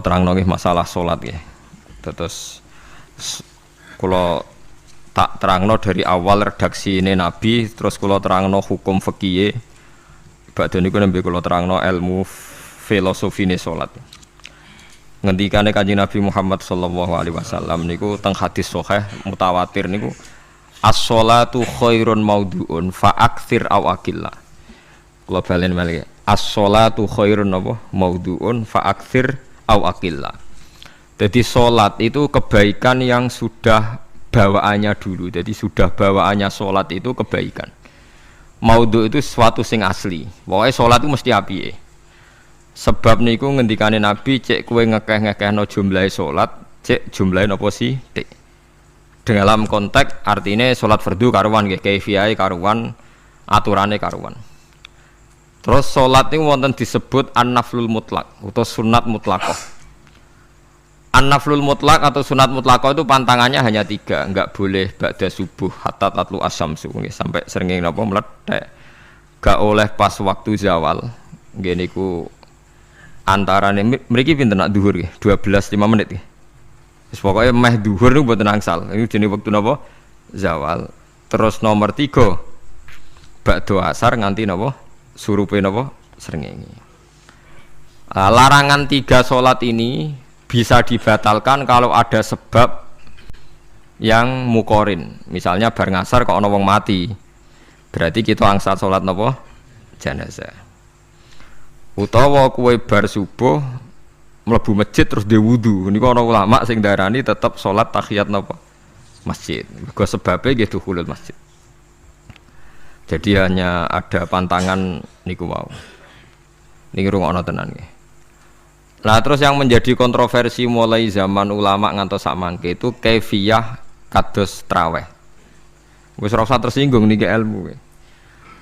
kula terangno nggih masalah salat nggih. Terus kula tak terangno dari awal redaksi ini Nabi, terus kula terangno hukum fikih. Badhe niku nembe kula terangno ilmu filosofine salat. Ngendikane Kanjeng Nabi Muhammad sallallahu alaihi wasallam niku teng hadis sahih mutawatir niku as-sholatu khairun maudhu'un fa aktsir aw aqilla. Kula balen malih. As-sholatu khairun apa? Maudhu'un fa aktsir aw aqilla. Jadi salat itu kebaikan yang sudah bawaannya dulu. Jadi sudah bawaannya salat itu kebaikan. Maudhu itu sesuatu sing asli. Pokoke salat itu mesti apike. Sebab niku ngendikane Nabi cek kowe ngekeh-ngekehno jumlahe salat, cek jumlahe napa sih? Tik. Dalam konteks artinya salat fardu karuan nggih, kaifiyahe karuan, aturane karuan. Terus salat niku wonten disebut an-naflul mutlak atau sunat mutlaqah. An-naflul mutlak atau sunat mutlaqah itu pantangannya hanya 3, enggak boleh ba'da subuh hatta tatlu asyamsu nggih sampai srengenge napa mlethek. Enggak oleh pas waktu zawal. Nggih niku antarane mriki pinten nak zuhur nggih 12:05 menit nggih. Wis pokoke meh zuhur niku mboten angsal. Niku jenenge wektu napa? Zawal. Terus nomor 3 ba'da asar nganti napa? Surupe napa? Srengenge. Larangan 3 salat ini bisa dibatalkan kalau ada sebab yang mukorin. Misalnya bar ngasar kok ana wong mati. Berarti kita angsal salat napa? Jenazah. Utawa kowe bar subuh mlebu masjid terus dhe wudu. Niku ana ulama sing darani tetep salat tahiyat napa? Masjid. Mergo sebabe nggih dukhulul masjid. Jadi hanya ada pantangan niku wau. Niki rungokno tenan nggih. Nah terus yang menjadi kontroversi mulai zaman ulama ngantos sak mangke itu kaifiyah kados traweh. Wis ora usah tersinggung niki ilmu.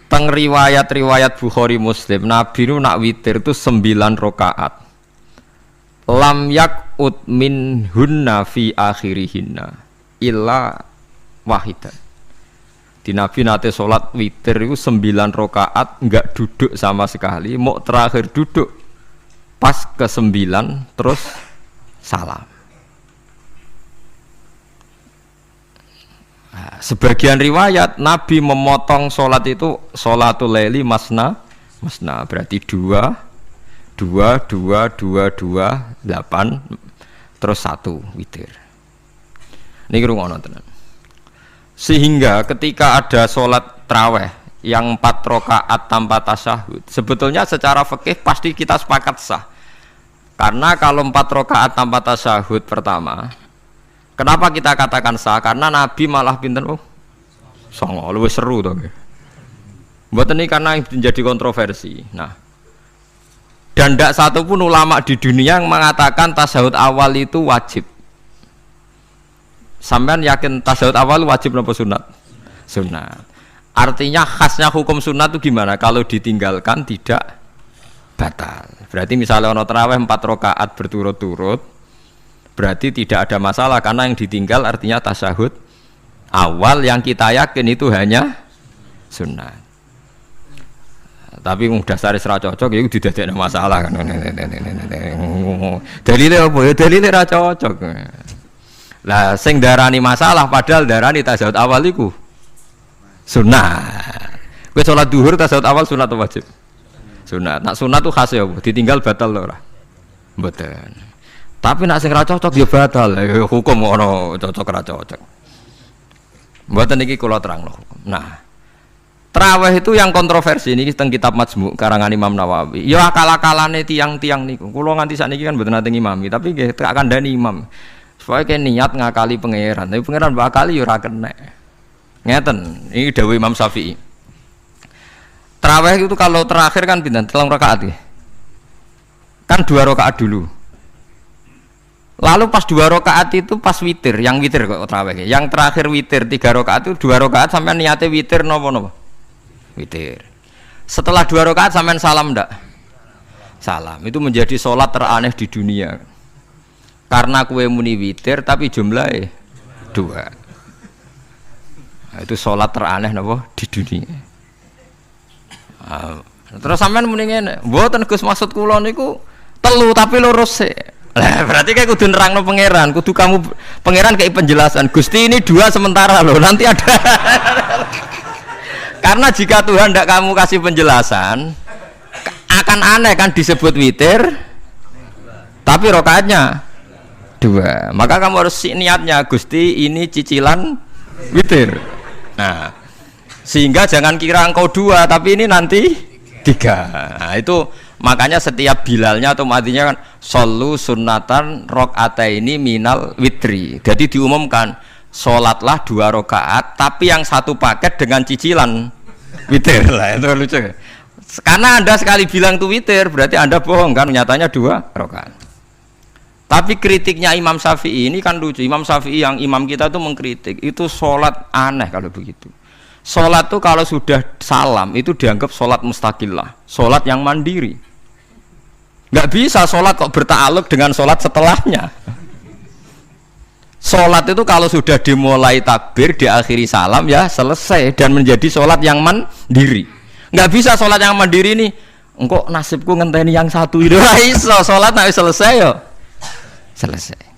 Teng riwayat-riwayat Bukhari Muslim, Nabi nu nak witir itu 9 rakaat. Lam yakut min hunna fi akhirihinna illa wahidan. Di Nabi nate salat witir itu 9 rakaat enggak duduk sama sekali, mau terakhir duduk pas ke-9 terus salam. Nah, sebagian riwayat Nabi memotong sholat itu sholatul laili masna berarti 2 8 terus 1 witir. Niki rungono tenan. Sehingga ketika ada sholat tarawih yang 4 rakaat tanpa tasyahud, sebetulnya secara fikih pasti kita sepakat sah. Karena kalau 4 rakaat tanpa tasyahud pertama, kenapa kita katakan sah? Karena Nabi malah pinten songo, luwih seru to nggih. Mboten iki karena menjadi kontroversi. Nah, dan tidak satu pun ulama di dunia yang mengatakan tasyahud awal itu wajib. Sampean yakin tasyahud awal wajib napa sunat? Sunat. Artinya khasnya hukum sunat itu gimana? Kalau ditinggalkan tidak batal. Berarti misalnya ono tarawih 4 rakaat berturut-turut, berarti tidak ada masalah karena yang ditinggal artinya tasyahud awal yang kita yakin itu hanya sunat. Tapi dasar ra cocok ya didadekno masalah kan. Dalile apa ya? Dalile ra cocok. Lah sing darani masalah padahal darani tasyahud awal iku sunat. Kowe salat zuhur tasyahud awal sunat atau wajib? Sunat. Nak sunat tuh khas ya, ditinggal batal lho ora? Mboten. Tapi nak sing ra cocok ya batal. Hukum ono cocok ra cocok. Mboten iki kula terangno hukum. Nah, tarawih itu yang kontroversi niki teng kitab Majmu' karangan Imam Nawawi. Ya akal-akalane tiang-tiang niku. Kula nganti sakniki kan mboten nate ngimami, tapi nggih tak kandhani imam. Supaya ke niat ngakali pangeran. Tapi pangeran bakali ya ora kena. Ngeten, ini dawuh Imam Syafi'i. Tarawih itu kalau terakhir kan pinten? 3 rakaat ya. Kan 2 rakaat dulu. Lalu pas 2 rakaat itu pas witir, yang witir kok tarawih. Yang terakhir witir 3 rakaat itu 2 rakaat sampean niate witir napa? Witir. Setelah 2 rakaat sampean salam ndak? Salam. Itu menjadi sholat teraneh di dunia. Karena kue muni witir tapi jumlahnya 2. Nah, itu sholat teraneh napa di dunia. Terus sampean muni ngene, mboten Gus maksud kula niku 3 tapi lurus sik. Lah berarti kayak kudu nerangno pangeran, kudu kamu pangeran kayak penjelasan. Gusti ini 2 sementara loh, nanti ada. Karena jika Tuhan tidak kamu kasih penjelasan, akan aneh kan disebut witir, tapi rokaatnya 2. Maka kamu harus niatnya, Gusti ini cicilan witir. Nah, sehingga jangan kira engkau 2, tapi ini nanti 3. Nah, itu makanya setiap bilalnya atau matinya kan solu sunnatan rok'ataini minal witri. Jadi diumumkan sholatlah 2 rakaat, tapi yang 1 paket dengan cicilan witir. Lah itu lucu. Karena Anda sekali bilang itu witir, berarti Anda bohong kan? Nyatanya 2 rakaat. Tapi kritiknya Imam Syafi'i ini kan lucu. Imam Syafi'i yang imam kita itu mengkritik, itu sholat aneh kalau begitu. Sholat itu kalau sudah salam itu dianggap sholat mustaqillah, sholat yang mandiri. Nggak bisa sholat kok bertakluk dengan sholat setelahnya. Sholat itu kalau sudah dimulai takbir, diakhiri salam ya selesai dan menjadi sholat yang mandiri. Nggak bisa sholat yang mandiri nih, engkau nasibku ngenteni yang 1 itu iso sholat nggak selesai yo. Selesai.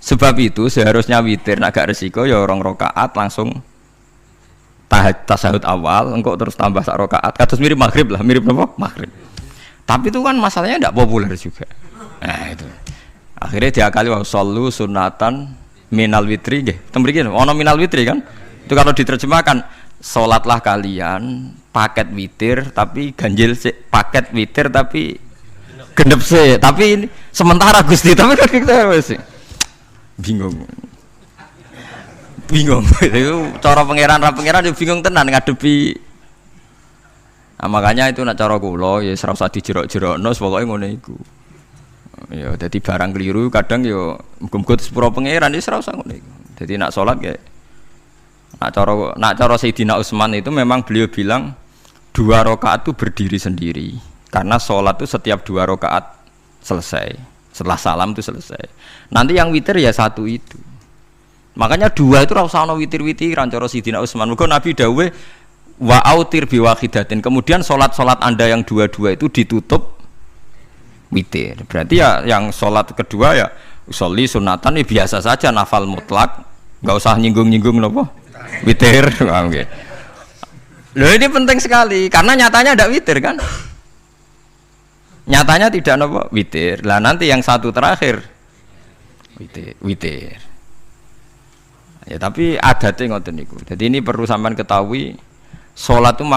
Sebab itu seharusnya witir agak resiko ya 2 rakaat langsung tasahud awal, engkau terus tambah 1 rakaat. Kados mirip maghrib lah, mirip apa? Maghrib. Tapi itu kan masalahnya tidak populer juga. Nah itu. Akhirnya diakali wa shollu sunatan minal witri nggih. Tembriki ono minal witri kan? Itu kalau diterjemahkan salatlah kalian paket witir tapi ganjil sih, paket witir tapi genep sih. Tapi ini sementara Gusti, tapi kan kita sih. Bingung. Itu cara pangeran yo bingung tenan ngadepi. Nah, makanya itu nak cara kula ya ora usah dijerok-jerokno pokoke ngono iku. Ya dadi barang keliru kadang yo muga-muga sepuro pangeran ya ora usah ngono iku. Dadi nak salat kayak nak cara Sayyidina Utsman itu memang beliau bilang 2 rakaat itu berdiri sendiri. Karena salat itu setiap 2 rakaat selesai. Setelah salam itu selesai. Nanti yang witir ya 1 itu. Makanya 2 itu ora usah ana witir-witiran cara Sayyidina Utsman. Muga Nabi dawuh wa autir biwahidatin. Kemudian salat-salat Anda yang 2 itu ditutup witir. Berarti ya yang salat kedua ya usolli sunatan ya biasa saja nafal mutlak, enggak usah nyinggung-nyinggung napa? Witir. Nggih. Loh ini penting sekali karena nyatanya ada witir kan? Nyatanya tidak napa? Witir. Lah nanti yang 1 terakhir witir. Ya tapi adatnya ngoten niku. Jadi ini perlu sampean ketahui. Sholat itu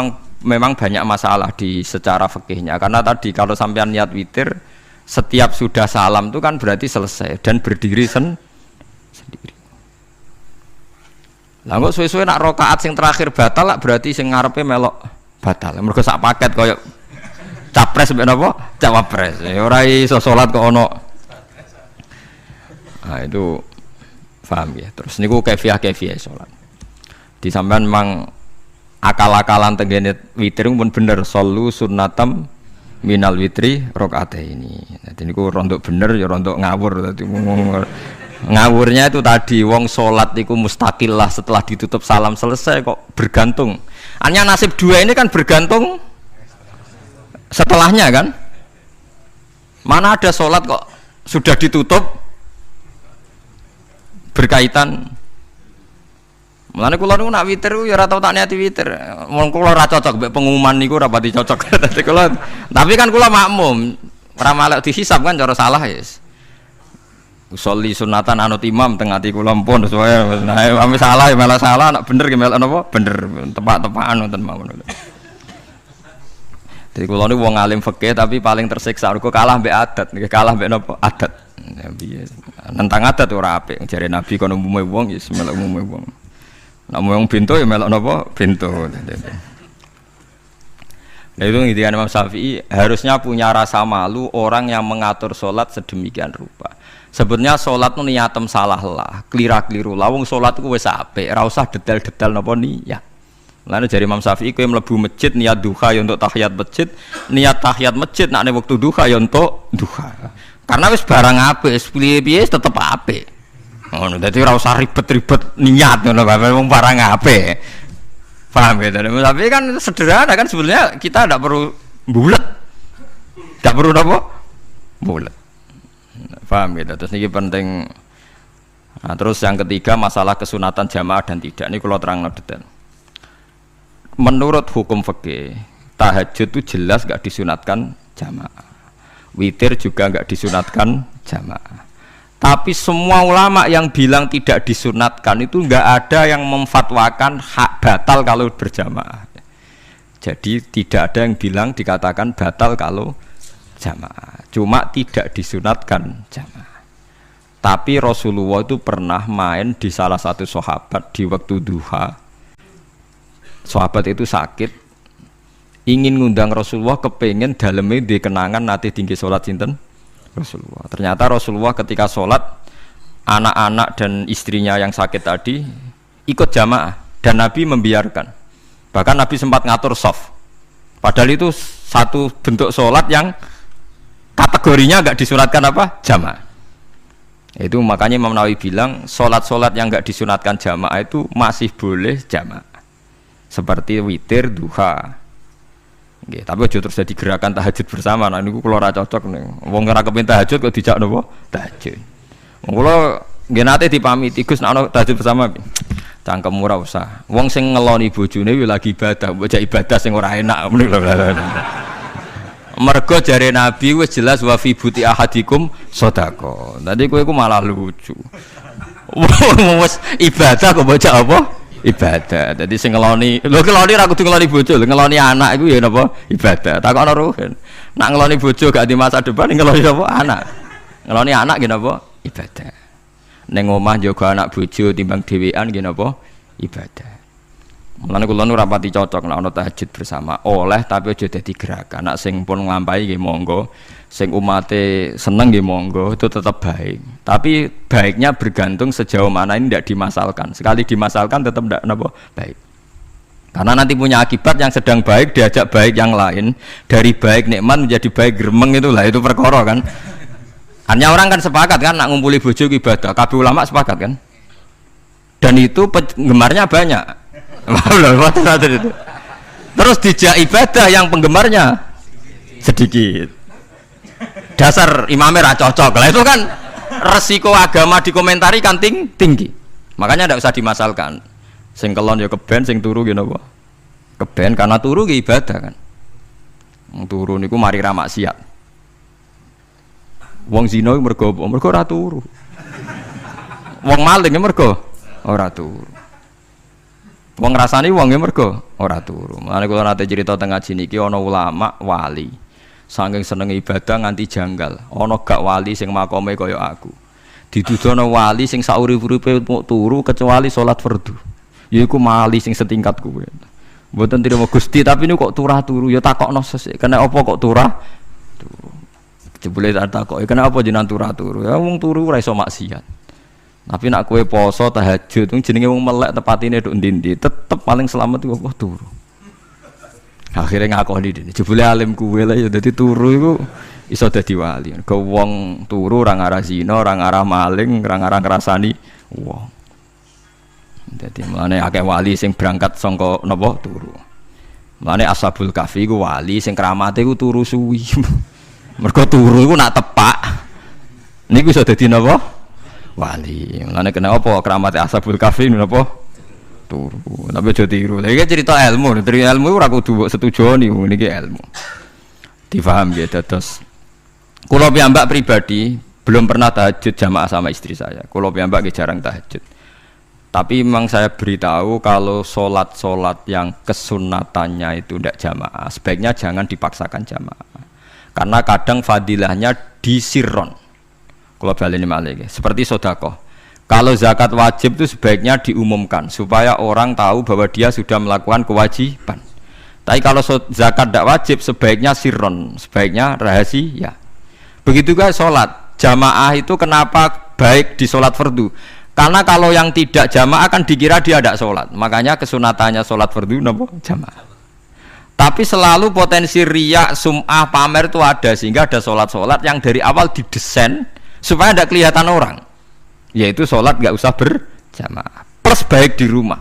memang banyak masalah di secara fikihnya karena tadi kalau sampean niat witir setiap sudah salam itu kan berarti selesai dan berdiri sendiri. Lah kok suwe-suwe nak rakaat sing terakhir batal lah berarti sing ngarepe melok batal. Mergo sak paket koyo capres mbek napa? Cawapres. Ya ora iso salat kok ono. Nah itu paham ya. Terus niku kaifiah salat. Di sampean memang akal-akalan tenggene witir pun bener solu sunnatam minal witri rakaataini. Dadi niku rontok bener ya rontok ngawur dadi ngawurnya itu tadi wong salat iku mustaqillah setelah ditutup salam selesai kok bergantung. Hanya nasib 2 ini kan bergantung setelahnya kan? Mana ada salat kok sudah ditutup berkaitan. Mulane kula niku nak witir ya ora tau tak niati witir. Wong kula ora cocok mbek pengumuman niku ora pati cocok. Dadi kula tapi kan kula makmum, ora malek dihisab kan cara salah yes. Usolli sunatan anut imam teng ati kula mpun sesuai. Nah, ame salah ya malah salah, nak bener ki melok napa? Bener, tepak-tepakan wonten mawon. Jadi kula niku wong alim fikih tapi paling tersiksa kok kalah mbek adat, kalah mbek napa? Adat. Ya piye. Nentang adat ora apik. Jare Nabi kono umume wong ya melok umume wong. Nak wong pintu ya melok napa? Pintu. Nah itu ngintikan Imam Syafi'i harusnya punya rasa malu orang yang mengatur sholat sedemikian rupa. Sebetulnya sholat itu niatem salah lah, kelira-keliru lah. Wong sholat itu wis apik, ora usah detail-detail napa niat. Lalu dari Imam Syafi'i kowe mlebu masjid niat duha ya untuk tahiyat masjid, niat tahiyat masjid nak nek wektu duha ya untuk duha. Karena wis barang apik, wis piye-piye tetep apik. Ngono, dadi ora usah ribet-ribet niat ngono bae wong barang apik. Paham ya? Tapi kan sederhana kan sebenarnya kita tidak perlu bulat. Tidak perlu apa? bulat. Paham gitu. Terus ini penting. Nah, terus yang ketiga masalah kesunatan jamaah dan tidak. Ini kalau terang detail. Menurut hukum fikih, tahajud itu jelas gak disunatkan jamaah. Witir juga gak disunatkan jamaah. Tapi semua ulama yang bilang tidak disunatkan itu gak ada yang memfatwakan hak batal kalau berjamaah. Jadi tidak ada yang bilang dikatakan batal kalau jamaah. Cuma tidak disunatkan jamaah. Tapi Rasulullah itu pernah main di salah satu sahabat di waktu duha. Sahabat itu sakit, ingin ngundang Rasulullah, kepengen dalamnya di kenangan nanti tinggi sholat sinten Rasulullah. Ternyata Rasulullah ketika sholat, anak-anak dan istrinya yang sakit tadi ikut jamaah dan Nabi membiarkan. Bahkan Nabi sempat ngatur shaf. Padahal itu satu bentuk sholat yang kategorinya agak disunatkan apa? Jamaah. Itu makanya Imam Nawawi bilang sholat-sholat yang enggak disunatkan jamaah itu masih boleh jamaah, seperti witir, duha. Nggih, tapi aja terus jadi gerakan tahajud bersama. Nah niku kula ora cocok nih. Wong ora kepen tahajud kok dijak napa? Tahajud. Wong kula nggih nate dipamiti Gus nek ana tahajud bersama. Cangkem ora usah. Wong sing ngeloni bojone kuwi lagi ibadah, mbok ibadah sing ora enak ngono lho. Mergo jare Nabi wis jelas wa fi buti ahadikum sedekah. Tadi kowe iku malah lucu. Wis ibadah kok bocah apa? Ibadah. Jadi sing ngeloni, lho ngeloni ra kudu ngeloni bojo, ngeloni anak iku ya napa? Ibadah. Takokno ruhen. Nak ngeloni bojo gak di masa depan ngeloni apa? Anak. Ngeloni anak nggih napa? Ibadah. Ning omah njaga anak bojo timbang dhewean nggih napa? Ibadah. Mulane kula nu rapati cocok nek ana tahajud bersama. Oleh tapi aja dadi gerakan. Nek sing pun nglampahi nggih monggo, sing umate seneng nggih monggo, itu tetap baik. Tapi baiknya bergantung sejauh mana ini tidak dimasalkan. Sekali dimasalkan tetap tidak napa baik. Karena nanti punya akibat yang sedang baik diajak baik yang lain, dari baik nikmat menjadi baik gremeng itulah itu perkara kan. Hanya orang kan sepakat kan nak ngumpuli bojo ibadah. Kabeh ulama sepakat kan. Dan itu penggemarnya banyak. Terus dijak ibadah yang penggemarnya sedikit. Dasar imamnya ra cocok. Lah itu kan resiko agama dikomentari kan tinggi. Makanya tidak usah dimasalkan. Sing kelon ya keben, sing turu ya napa? Keben karena turu ki ibadah kan. Wong turu niku mari ra maksiat. Wong zina mergo ora turu. Wong maling mergo ora turu. Wong ngrasani wong ya mergo ora turu. Mulane kula nate cerita teng ngaji niki ana ulama wali. Saking seneng ibadah nganti janggal. Ana gak wali sing makome kaya aku. Didudono wali sing saurip-uripe mung turu kecuali salat fardu. Yaiku wali sing setingkat kuwe. Mboten trimo Gusti tapi niku kok turah turu ya takokno sesuk. Kena apa kok turah? Turu. Jebule tak takoki kena apa jenengan turah turu? Ya wong turu ora iso maksiat. Tapi nak kue poso tahajud, jenenge wong melek tepatine nduk ndi-ndi, tetep paling selamat iku kok turu. Akhirnya ngakoni dene. Jebule alim kuwe lah ya dadi turu iku iso dadi wali. Ke wong turu ora ngarah zina, ora ngarah maling, ora ngarah ngrasani wong. Dadi mulane akeh wali sing berangkat saka napa turu. Mulane Ashabul Kahfi iku wali sing kramate iku turu suwi. Mergo turu iku nak tepak. Niku iso dadi napa? Wali. Mulane kena apa keramat Ashabul Kahfi napa? Turu. Tapi aja tiru. Lha iki cerita ilmu, dari ilmu ora kudu setuju niki ilmu. Difaham ya dados. Kula piyambak pribadi belum pernah tahajud jamaah sama istri saya. Kula piyambak jarang tahajud. Tapi memang saya beritahu kalau sholat yang kesunatannya itu tidak jamaah, sebaiknya jangan dipaksakan jamaah. Karena kadang fadilahnya disirron. Kalau baleni malih seperti sedekah. Kalau zakat wajib itu sebaiknya diumumkan supaya orang tahu bahwa dia sudah melakukan kewajiban. Tapi kalau zakat tidak wajib sebaiknya sirron, sebaiknya rahasia. Begitu juga sholat jamaah itu kenapa baik di sholat fardu? Karena kalau yang tidak jamaah kan dikira dia tidak sholat. Makanya kesunatannya sholat fardu napa jamaah. Tapi selalu potensi riya, sum'ah, pamer itu ada sehingga ada sholat yang dari awal didesain supaya tidak kelihatan orang, yaitu sholat nggak usah berjamaah plus baik di rumah.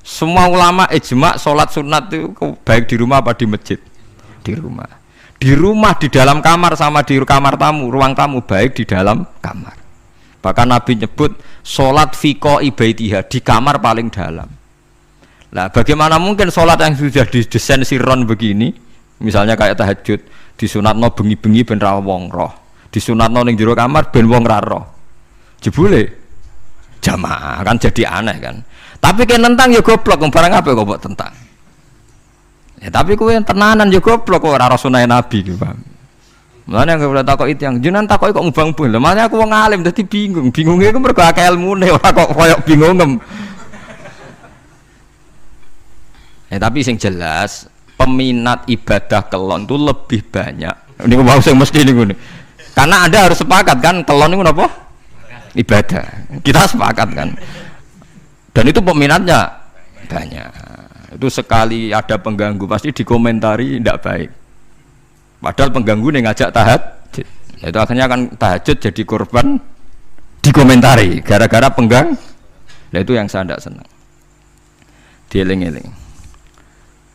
Semua ulama ijma sholat sunat itu baik di rumah apa di masjid? Di rumah. Di rumah, di dalam kamar sama di kamar tamu, ruang tamu baik di dalam kamar. Bahkan Nabi nyebut sholat fiko ibaitiha di kamar paling dalam. Nah, bagaimana mungkin sholat yang sudah didesain siron begini, misalnya kayak tahajud, disunatno bengi-bengi ben ra wong roh, disunatno ning jero kamar ben wong ra roh. Jebule jamaah kan jadi aneh kan. Tapi kan tentang ya goblok, barang apa kok mbok tentang. Ya tapi kowe tenanan yo goblok kok ora sunah Nabi ki, paham. Mulane aku ora takok itu yang jenengan takoki kok mubang-bung. Lah makane aku wong alim dadi bingung. Bingunge iku mergo akeh ilmune ora kok koyo bingungem. Ya tapi sing jelas peminat ibadah kelon itu lebih banyak. Niku mau sing mesti niku. Karena Anda harus sepakat kan kelon niku napa? Ibadah. Kita sepakat kan. Dan itu peminatnya banyak. Itu sekali ada pengganggu pasti dikomentari tidak baik. Padahal pengganggu nih ngajak tahajud. Itu akhirnya kan tahajud jadi korban dikomentari gara-gara penggang. Nah itu yang saya tidak senang. Dieling-eling.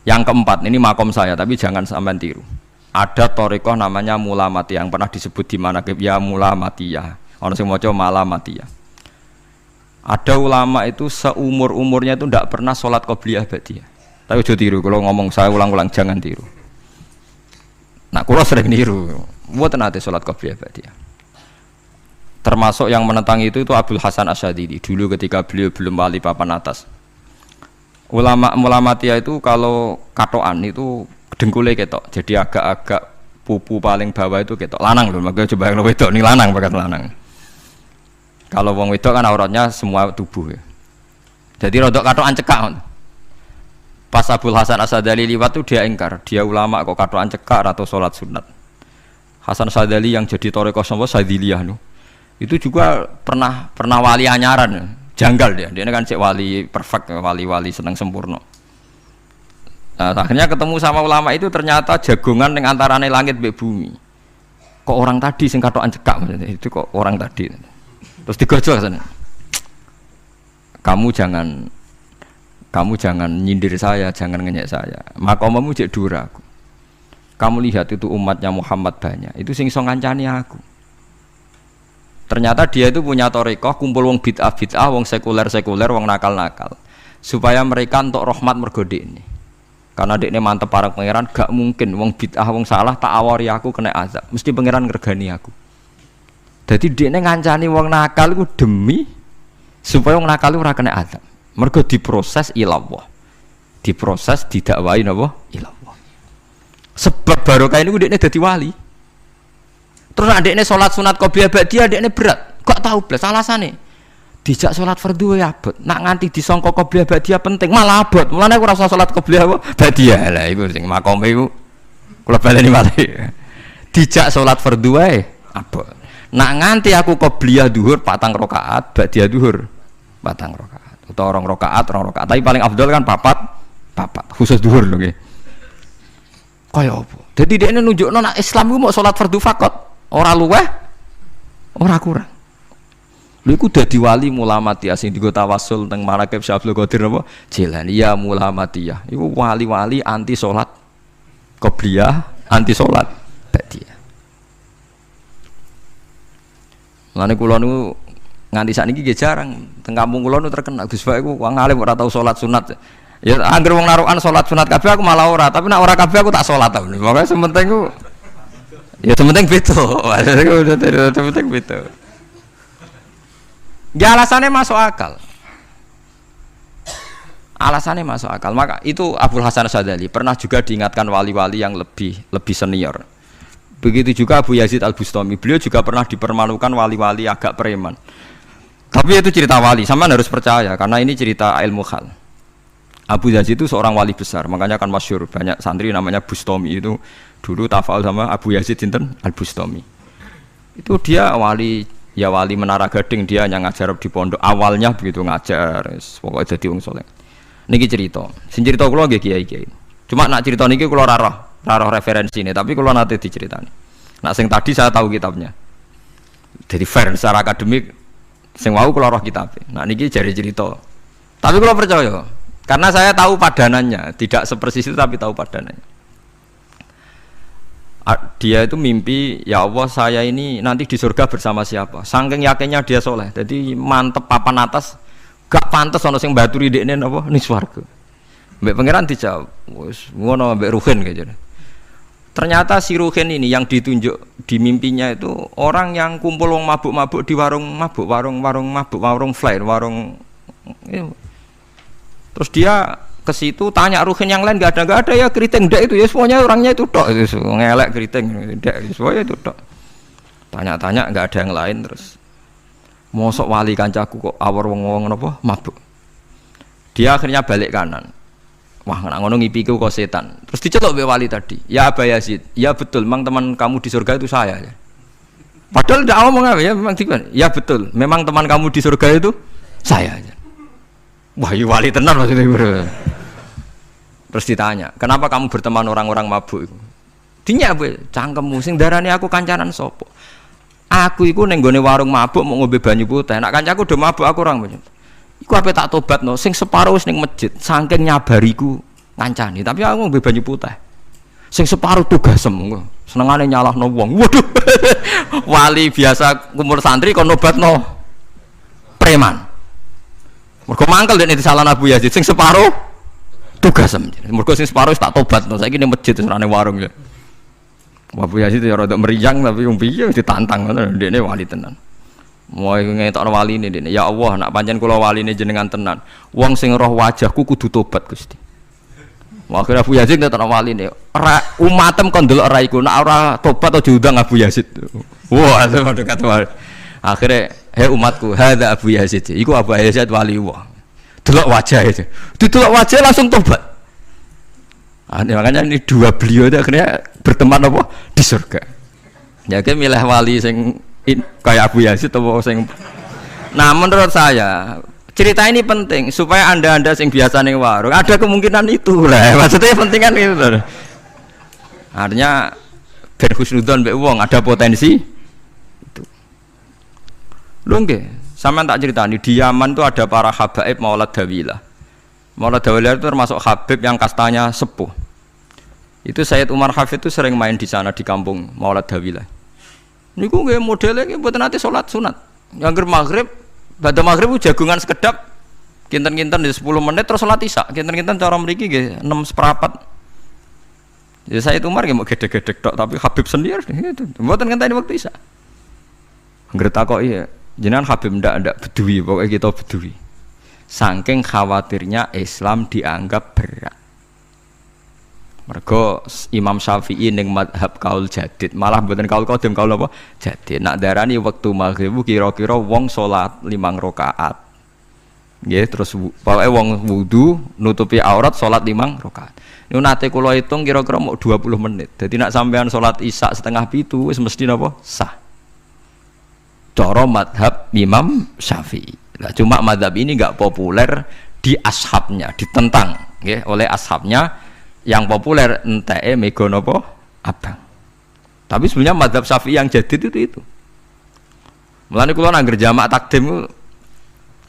Yang keempat ini makom saya tapi jangan sampai tiru. Ada torikoh namanya Mulamatiyah yang pernah disebut di mana ya Mulamatiyah. Orang yang mau coba Malamatiyah. Ada ulama itu seumur-umurnya itu tidak pernah sholat qobliyah ba'diyah. Tapi ojo tiru, kalau ngomong saya ulang-ulang jangan tiru. Nah, kalau sering tiru, mboten nate sholat qobliyah ba'diyah. Termasuk yang menentang itu Abdul Hasan Asyadili dulu ketika beliau belum wali papan atas. Ulama Mulamatiyah itu kalau katoan itu dengkulnya ketok, jadi agak-agak pupu paling bawah itu ketok. Lanang loh, makanya coba yang wedok nih lanang bakat lanang. Kalau wong wedok kan auratnya semua tubuh ya. Jadi rodok katokan cekak. Pas Abdul Hasan Asyadili liwat tuh dia ingkar, dia ulama kok katokan cekak atau sholat sunat. Hasan Asyadili yang jadi thariqah sapa Sadiliyah nu. Itu juga pernah wali anyaran. Janggal dia. Dia kan cek wali perfect, wali seneng sempurna. Nah, akhirnya ketemu sama ulama itu ternyata jagongan yang antarane langit mbek bumi. Kok orang tadi sing katokan cekak maksudnya. Itu kok orang tadi. Terus digojol sana. Kamu jangan nyindir saya, jangan ngenyek saya. Makomamu cek dura aku. Kamu lihat itu umatnya Muhammad banyak. Itu sing iso ngancani aku. Ternyata dia itu punya thariqah kumpul wong bid'ah, wong sekuler, wong nakal. Supaya mereka untuk rahmat mergo dekne. Karena dekne mantep parang pangeran, gak mungkin wong bid'ah, wong salah tak awari aku kena azab. Mesti pangeran ngregani aku. Jadi dia ngancani wong nakal itu demi supaya wong nakal itu ora kena azab. Mergo diproses ilallah. Diproses didakwai napa? Ilallah. Sebab barokah ini dia dadi wali. Terus adekne salat sunat qobliyah ba'diyah adekne berat. Kok tahu blas alasane? Dijak salat fardhu ya abot. Nak nganti disangka qobliyah ba'diyah penting malah abot. Mulane aku ora usah salat qobliyah ba'diyah. Lah iku sing makome iku kula baleni malih. Dijak salat fardhu wae abot. Nak nganti aku qobliyah zuhur 4 rakaat, ba'diyah zuhur 4 rakaat. Utawa 2 rakaat, tapi paling afdal kan papat khusus zuhur lho nggih. Kaya apa? Dadi dekne nunjukno nek Islam iku mau salat fardhu faqat, ora luweh, ora kurang. Lha iku dadi wali Mulamatiyah sing digo tawasul teng Manaqib Syekh Abdul Qadir napa? Jilaniyah Mulamatiyah. Iku wali-wali anti salat qobliyah, anti salat ba'diyah. Lane kula niku nganti sakniki nggih jarang teng kampung kula niku terkenal Gus Bae iku wong alim ora tau salat sunat. Ya anggere wong narukan salat sunat kabeh aku malah ora, tapi nek ora kabeh aku tak salat ta. Pokoke sementing ku ya sementing beda. Sementing beda. Ya alasannya masuk akal. Alasannya masuk akal. Maka itu Abdul Hasan Asyadili pernah juga diingatkan wali-wali yang lebih senior. Begitu juga Abu Yazid Al-Bustami, beliau juga pernah dipermalukan wali-wali agak preman. Tapi itu cerita wali, sampean harus percaya karena ini cerita ilmu hal. Abu Yazid itu seorang wali besar, makanya kan masyhur banyak santri namanya Bustami itu dulu tafal sama Abu Yazid sinten Al-Bustami. Itu dia wali Menara Gading, dia yang ngajar di pondok awalnya begitu ngajar, pokoknya jadi wong saleh. Niki cerita, sing cerita kula nggih kiai-kiai. Cuma nak cerita niki kula ora roh referensine, tapi kalau nanti diceritani. Nah, sing tadi saya tahu kitabnya. Jadi fair secara akademik, sing wau kalau roh kitab. Nah, niki jari cerita. Tapi kalau percaya, karena saya tahu padanannya, tidak sepersis itu tapi tahu padanannya. dia itu mimpi, ya Allah saya ini nanti di surga bersama siapa. Saking yakinnya dia soleh, jadi mantep papan atas, gak pantas ono sing baturi dekne napa ning swarga. Mbek pangeran dijawab, wis ngono mbek Ruhin gitu. Ternyata si Ruhin ini yang ditunjuk di mimpinya itu orang yang kumpul wong mabuk-mabuk di warung mabuk, warung mabuk, warung flare, warung. Terus dia ke situ tanya Ruhin yang lain gak ada ya keriting ndak itu ya semuanya orangnya itu tok itu ngelek keriting ndak semuanya itu tok. Tanya-tanya gak ada yang lain terus. Mosok wali kancaku kok awor wong-wong napa mabuk. Dia akhirnya balik kanan. Wah, nak ngono ngipiku kok setan. Terus diceluk be wali tadi. Ya Aba Yazid, ya betul memang teman kamu di surga itu saya ya. Padahal ndak ngomong apa ya memang gimana? Ya betul, memang teman kamu di surga itu saya aja. Wah, iya wali tenan maksudnya bro. Terus ditanya, kenapa kamu berteman orang-orang mabuk itu? Dinya apa? Cangkemmu sing darane aku kancanan sopo. Aku iku ning gone warung mabuk mau ngombe banyu putih. Nak kancaku do mabuk aku orang banyu. Iku ape tak tobatno sing separo wis ning masjid, saking nyabariku ngancani, tapi aku ngombe banyu putih. Sing separo tugasem engko. Senengane nyalahno wong. Waduh. Wali biasa kumpul santri kon nobatno preman. Mergo mangkel dene disalahno Abu Yazid sing separo tugasem. Mergo sing separo wis tak tobatno, saiki ning masjid wis ora warung ya. Abu Yazid ya rada meriang tapi wong piye ditantang ngono ndekne wali tenan. Mau ngetokno waline ndekne. Ya Allah, nak pancen kula waline jenengan tenan. Wong sing roh wajahku kudu tobat Gusti. Akhirnya Abu Yazid ngetokno waline. Ora umatem kon ndelok ora iku, nak ora tobat aja diundang Abu Yazid. Wah, itu dekat wali. Akhirnya, "Hei umatku, hadza Abu Yazid." Iku Abu Yazid wali wah. Delok wajah itu. Didelok wajah langsung tobat. Makanya ini dua beliau itu akhirnya berteman apa di surga. Ya kan milih wali sing kayak Abu Yazid atau sing. Nah menurut saya cerita ini penting supaya anda sing biasa ning warung ada kemungkinan itu lah. Maksudnya penting kan itu. Artinya berhusnudzon mbek wong ada potensi itu. Lho nggih, sampean tak ceritani di Yaman itu ada para habaib Maulad Dawilah. Maulad Dawilah itu termasuk habib yang kastanya sepuh. Itu Sayyid Umar Hafid itu sering main di sana di kampung Maulad Dawilah. Niku nggih modele nggih mboten nate salat sunat. Angger maghrib, badhe maghrib jagungan sekedap kinten-kinten di 10 menit terus salat isya. Kinten-kinten cara mriki nggih 6:04. Ya Sayyid Umar nggih mau gedhe-gedhe tok tapi Habib sendiri gitu. Mboten ngenteni waktu isya. Angger takoki jenengan Habib ndak bedui pokoke kita bedui. Saking khawatirnya Islam dianggap berat. Mergo Imam Syafi'i ning mazhab kaul jadid, malah mboten kaul qadim kaul apa? Jadid. Nak darani wektu maghrib kira-kira wong salat 5 rakaat. Nggih, terus pokoke wong wudu nutupi aurat salat 5 rakaat. Niku nate kula hitung kira-kira mau 20 menit. Dadi nak sampean salat isya setengah 7 wis mesti napa? Sah. Cara mazhab Imam Syafi'i. Nah, cuma mazhab ini enggak populer di ashabnya, ditentang nggih oleh ashabnya. Yang populer enteke mega napa abang. Tapi sebenarnya mazhab Syafi'i yang jadid itu. Mulane kula nang jamak takdim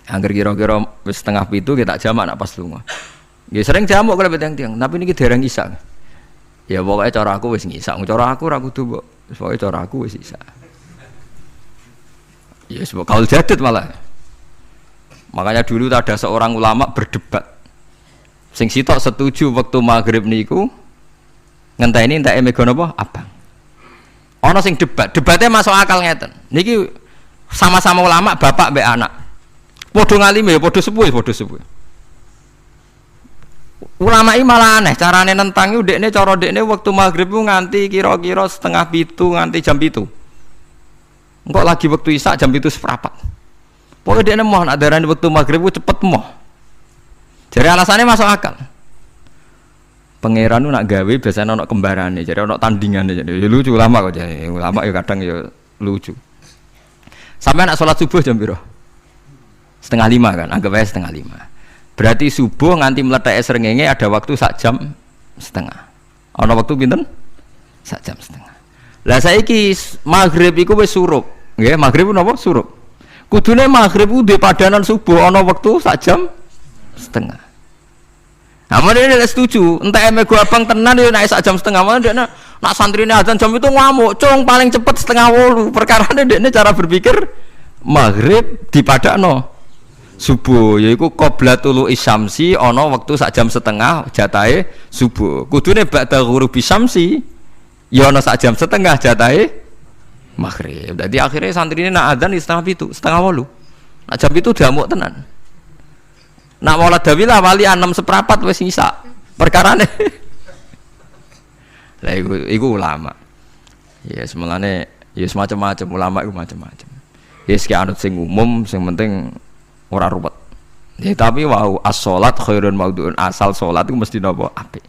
angger kira-kira wis setengah 7 kita jamak nak pas lunga. Nggih sering jamak kalau tiang-tiang, tapi niki dereng isya. Ya pokoke cara aku wis ngisa, cara aku ora kudu mbok. Pokoke cara aku wis isya. Ya sebab kaul jadid malah. Makanya dulu ada seorang ulama berdebat. Sing sitok setuju waktu maghrib niku ngenteni enteke mega napa abang. Ana sing debatnya masuk akal ngeten. Niki sama-sama ulama bapak mbek anak. Padha ngalime ya padha sepuh. Ulama iki malah aneh carane nentang iku dekne cara dekne waktu maghrib ku nganti kira-kira setengah 7 nganti jam 7. Engko lagi waktu isya jam 7:04. Pokoke dekne moh nak darani waktu maghrib ku cepet moh. Jadi alasannya masuk akal. Pangeran nak gawe biasanya ono kembarane, jadi ono tandingan jadi lucu ulama kok jadi ulama ya kadang ya lucu. Sampai nak sholat subuh jam piro? 4:30 kan, anggap aja 4:30. Berarti subuh nganti meletak srengenge ada waktu sak jam setengah. Ono waktu pinten? Sak jam setengah. Lah saiki maghrib iku wis surup. Nggih, maghrib napa surup. Kudune maghrib ku di padanan subuh ono waktu sak jam setengah. Nah, mana dia setuju? Entah mego abang tenan dia naik sak jam setengah, mana dia Nak santrine adzan jam itu ngamuk, cung paling cepet 7:30. Perkarane dekne cara berpikir maghrib dipadakno subuh, yaiku qoblatul isyamsi ana wektu sak jam setengah jatahe subuh. Kudune ba'da ghurubi syamsi ya ana sak jam setengah jatahe maghrib. Dadi akhirnya santrine nak adzan 7:30, 7:30. Nak jam itu diamuk tenan. Nak maulad dawilah wali 6:15 wis isa. Perkarane lah iku ulama. Ya semulane ya semacam-macam ulama iku macam-macam. Ya sing anut sing umum, sing penting ora ruwet. Ya tapi wau as-shalat khairun maudhu'un, asal salat iku mesti napa apik.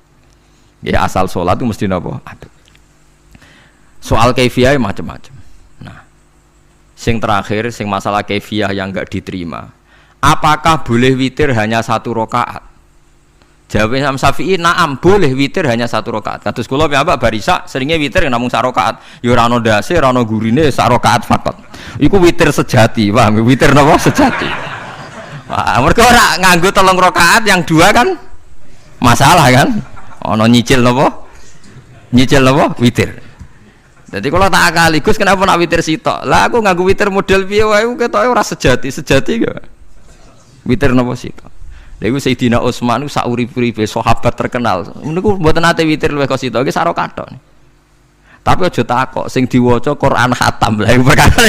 Ya asal salat iku mesti napa apik. Soal kaifiyah macam-macam. Nah, sing terakhir sing masalah kaifiyah yang enggak diterima. Apakah boleh witir hanya 1 rakaat? Jawab Imam Syafi'i, na'am, boleh witir hanya 1 rakaat. Kados kula piyambak barisa seringnya witir namung 1 rakaat. Ya ora ono ndase, ora ono gurine, 1 rakaat fakot. Iku witir sejati, paham? Witir napa sejati. Wah, mergo ora nganggo 3 rakaat yang 2 kan masalah kan? Ono nyicil napa? Nyicil napa? Witir. Jadi kalau tak akali, Gus kenapa nak witir sitok? Lah aku nganggo witir model piye wae ketoke ora sejati, sejati gak? Witir napa sitok? Lha iku Sayyidina Utsman iku sak urip-uripe sahabat terkenal. Niku mboten nate witir luwih kok sitok iki saro kathok. Tapi aja takok sing diwaca Quran khatam. Lah iku perkara.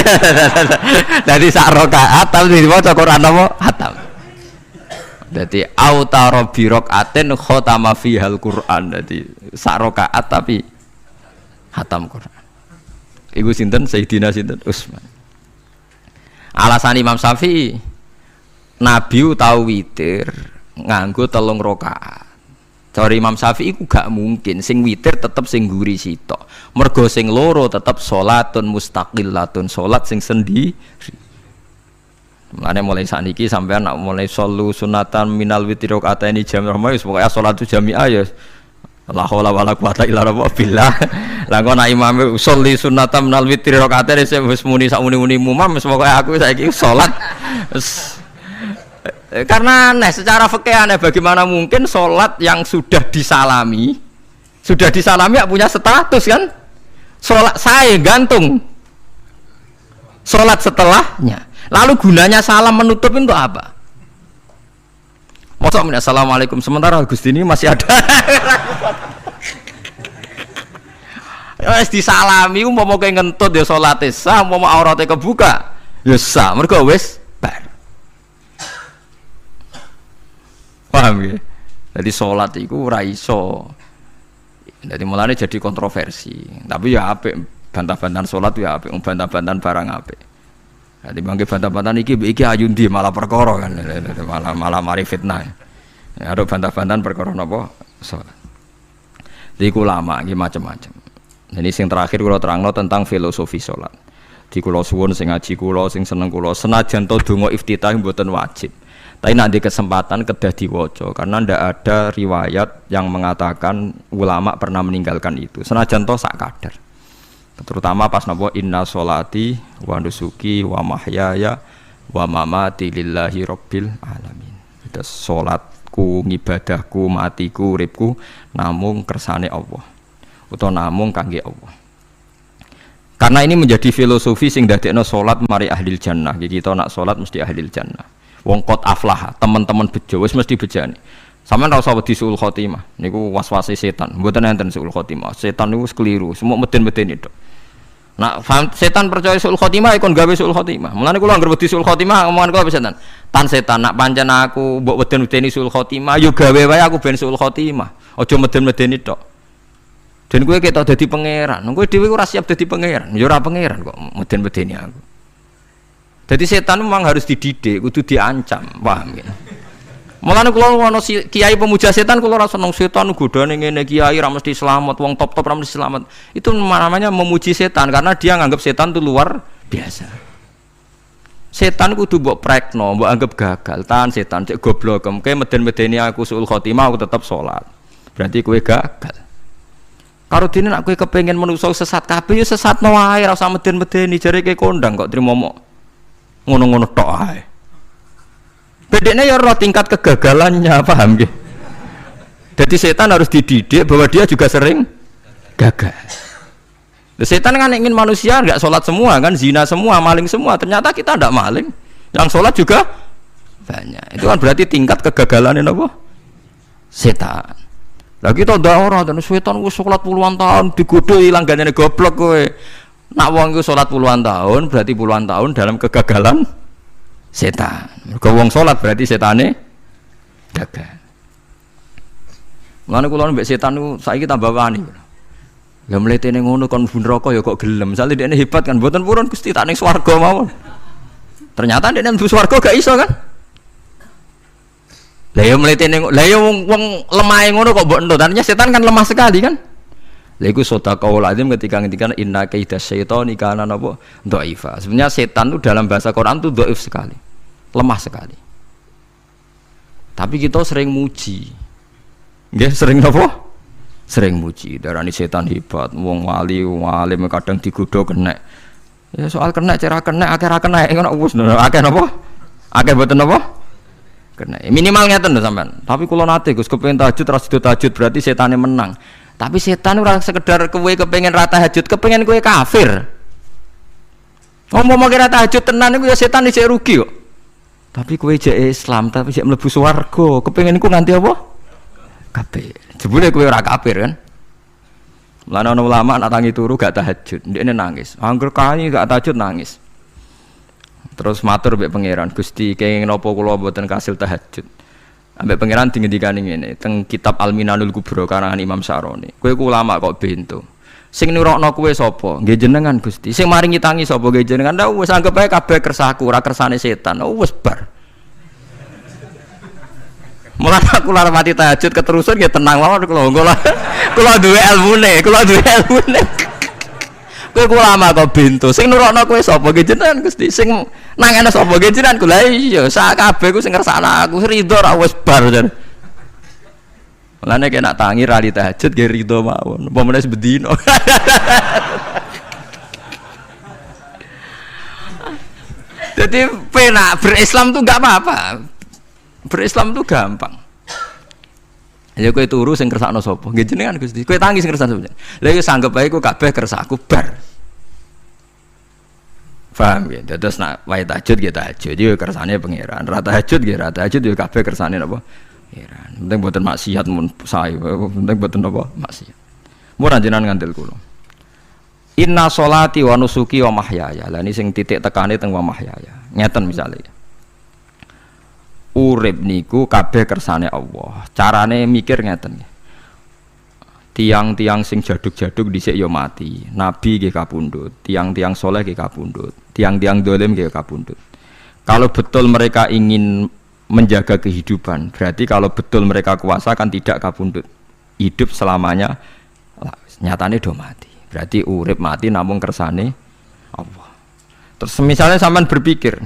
Dadi sak rakaat tapi diwaca Quran apa? Khatam. Dadi autara bi rakaatin khatama fihal Quran. Dadi sak rakaat tapi khatam Quran. Iku sinten Sayyidina sinten Utsman. Alasan Imam Syafi'i Nabi tahu witir nganggo 3 rakaat. Cara Imam Syafi'i ku gak mungkin sing witir tetep sing guri sitok. Mergo sing loro tetep salatun mustaqillatun, salat sing sendiri. Mulane mulai saniki sampean nak mulai solu sunatan minal witri rakaataini jami'ah wis pokoke salatu jami'ah ya la haula wala quwata illa billah. Lah kok nak imam sholli sunatan minal witri rakaataini wis muni sak muni-muni mumam wis pokoke aku saiki salat karena aneh secara fikih aneh, bagaimana mungkin sholat yang sudah disalami ya punya status kan? Sholat saya gantung sholat setelahnya, lalu gunanya salam menutup itu apa? Masa assalamualaikum sementara Gusti ini masih ada wis disalami umpama kowe ngentut ya salate sah, umpama aurate kebuka ya sah, mergo wis bar. Paham ya? Jadi sholat itu ora iso. Jadi mulane jadi kontroversi. Tapi ya apik bantah-bantahan sholat ya apik, bantah-bantahan barang apik. Jadi mangke bantah-bantahan iki ayundi malah perkara kan. Malah mari fitnah. Ya ada bantah-bantahan perkara napa? Sholat. Jadi ulama iki macam-macam. Jadi sing terakhir kula terangno tentang filosofi sholat. Di kula suwun sing ngaji kula sing seneng kula senajan to donga iftitah mboten wajib. Tapi nanti kesempatan kedah diwaca karena ndak ada riwayat yang mengatakan ulama pernah meninggalkan itu. Senajan toh sak kadar. Terutama pas napa inna sholati wa nusuki wa mahyaya wa mamati lillahi rabbil alamin. Itu salatku, ngibadahku, matiku, uripku namung kersane Allah. Utawa namung kangge Allah. Karena ini menjadi filosofi sing dadekno salat mari ahlil jannah. Kita nak salat mesti ahlil jannah. Wong kot aflah, teman-teman bejo wis mesti bejane. Sampeyan ora usah wedi suul khotimah. Niku waswase setan. Mboten enten suul khotimah. Setan niku wis keliru, semua meden-medeni tok. Nah, setan percaya suul khotimah ikon gawe suul khotimah. Mulane kula anggere wedi suul khotimah omongan kula setan. Tan setan nak pancen aku mbok meden-medeni suul khotimah, yo gawe wae aku ben suul khotimah. Aja meden-medeni tok. Dan kowe ketok dadi pangeran. Kowe dhewe ora siap dadi pangeran. Ya ora pangeran kok meden-medeni aku. Jadi setan memang harus dididik, kudu diancam, paham ya? Mulane kula ana kiai pemuja setan kula ora seneng setan godane ngene kiai ra mesti selamat, wong top-top ra mesti selamat. Itu namanya memuji setan karena dia nganggap setan itu luar biasa. Setan kudu mbok prekno, mbok anggap gagal, tan setan cek goblok, kowe meden-medeni aku suul khotimah aku tetap salat. Berarti kowe gagal. Karo dene nek kowe kepengin menungso sesat kabeh ya sesatno wae, ora usah meden-medeni jare kowe kondang kok trimo ngono-ngono tok ae. Bedanya ya roh tingkat kegagalannya, paham nggih? Jadi setan harus dididik bahwa dia juga sering gagal. Setan kan ingin manusia nggak sholat semua kan, zina semua, maling semua. Ternyata kita tidak maling, yang sholat juga banyak. Itu kan berarti tingkat kegagalan ini apa? Setan. Lah kita ndak ora dan setan wis sholat puluhan tahun digodho ilang gandane goblok kowe. Nak wong iku sholat puluhan tahun berarti puluhan tahun dalam kegagalan setan. Mergo wong sholat berarti setane gagal. Mulane kula mbek setan niku saiki tambah wani. Lah mletene ngono kon mlebu neraka ya kok gelem. Misale dekne hebat kan mboten purun Gusti tak ning swarga mawon. Ternyata dekne mlebu swarga gak iso kan? Lah ya mletene lah ya wong lemahe ngono kok mbok entuk. Artinya setan kan lemah sekali kan? Lah iku sedaqaul azim ketika ngendikan inna kaidas syaitani kana napa dhaifa. Sebenarnya setan itu dalam bahasa Quran itu dhaif sekali. Lemah sekali. Tapi kita sering muji. Nggih, sering napa? Sering muji, darani setan hebat, wong wali, wong alim kadang digodho kena. Ya soal kena, cara kena, akhir kena, ngono wis akeh napa? Akeh mboten napa? Kena. Minimal ngeten lho sampean. Tapi kula nate Gus kepengin tahajud ras tahajud berarti setane menang. Tapi setan ora sekedar kowe kepengin ra tahajud, kepengin kowe kafir. Ngomong kira tahajud tenan iku ya setan isih rugi kok. Tapi kowe jek Islam, tapi jek mlebu swarga, kepengin iku nganti apa? Kafir. Jebule kowe ora kafir kan? Mulane ana ulama nak tangi turu gak tahajud, ndekne nangis. Angger kae gak tahajud nangis. Terus matur mbek pangeran, Gusti kenging napa kula mboten kasil tahajud. Ambek pangeran dingendikani ngene, teng kitab Al-Minanul Kubra karangan Imam Syaroni. Kowe ku ulama kok bento. Sing nurokno kowe sapa? Nggih jenengan Gusti. Sing maringi tangi sapa? Nggih jenengan. Lah wis anggap ae kabeh kersaku, ora kersane setan. Wis bar. Mulane aku lara mati tahajud keterusan ya tenang mawon kula duwe ilmune, Kowe ulama kok bento. Sing nurokno kowe sapa? Nggih jenengan Gusti. Sing nangene sapa? Nggih jenengan. Lha iya, sak kabeh ku sing ngersakno aku ridho ra wis bar jan. Mulane kena tangi ra di tahajud nggih ridho mawon. Apa meneh bedino. Jadi penak berislam tuh enggak apa-apa. Berislam itu gampang. Ya kowe turu sing kersakno sapa? Nggih jenengan Gusti. Kowe tangi sing kersakno sapa? Lha iki sanggep ae ku kabeh kersaku bar. Paham ya? Terus nak wae tahajud nggih tahajud yo kersane pangeran. Ra tahajud nggih ra tahajud yo kabeh kersane napa? Pangeran. Penting mboten maksiat mun sae. Penting mboten napa? Maksiat. Mun jenengan ngandel kula. Inna sholati wa nusuki wa mahyaya. Lah ini sing titik tekane teng wa mahyaya. Ngeten misale. Urip niku kabeh kersane Allah. Carane mikir ngeten. Tiang-tiang sing jaduk-jaduk dhisik ya mati. Nabi nggih kapundhut, tiang-tiang soleh nggih kapundhut, tiang-tiang dolim nggih kapundhut. Kalau betul mereka ingin menjaga kehidupan, berarti kalau betul mereka kuasa kan tidak kapundhut. Hidup selamanya nyatane do mati. Berarti urip mati namung kersane Allah. Terus misalnya sampean berpikir,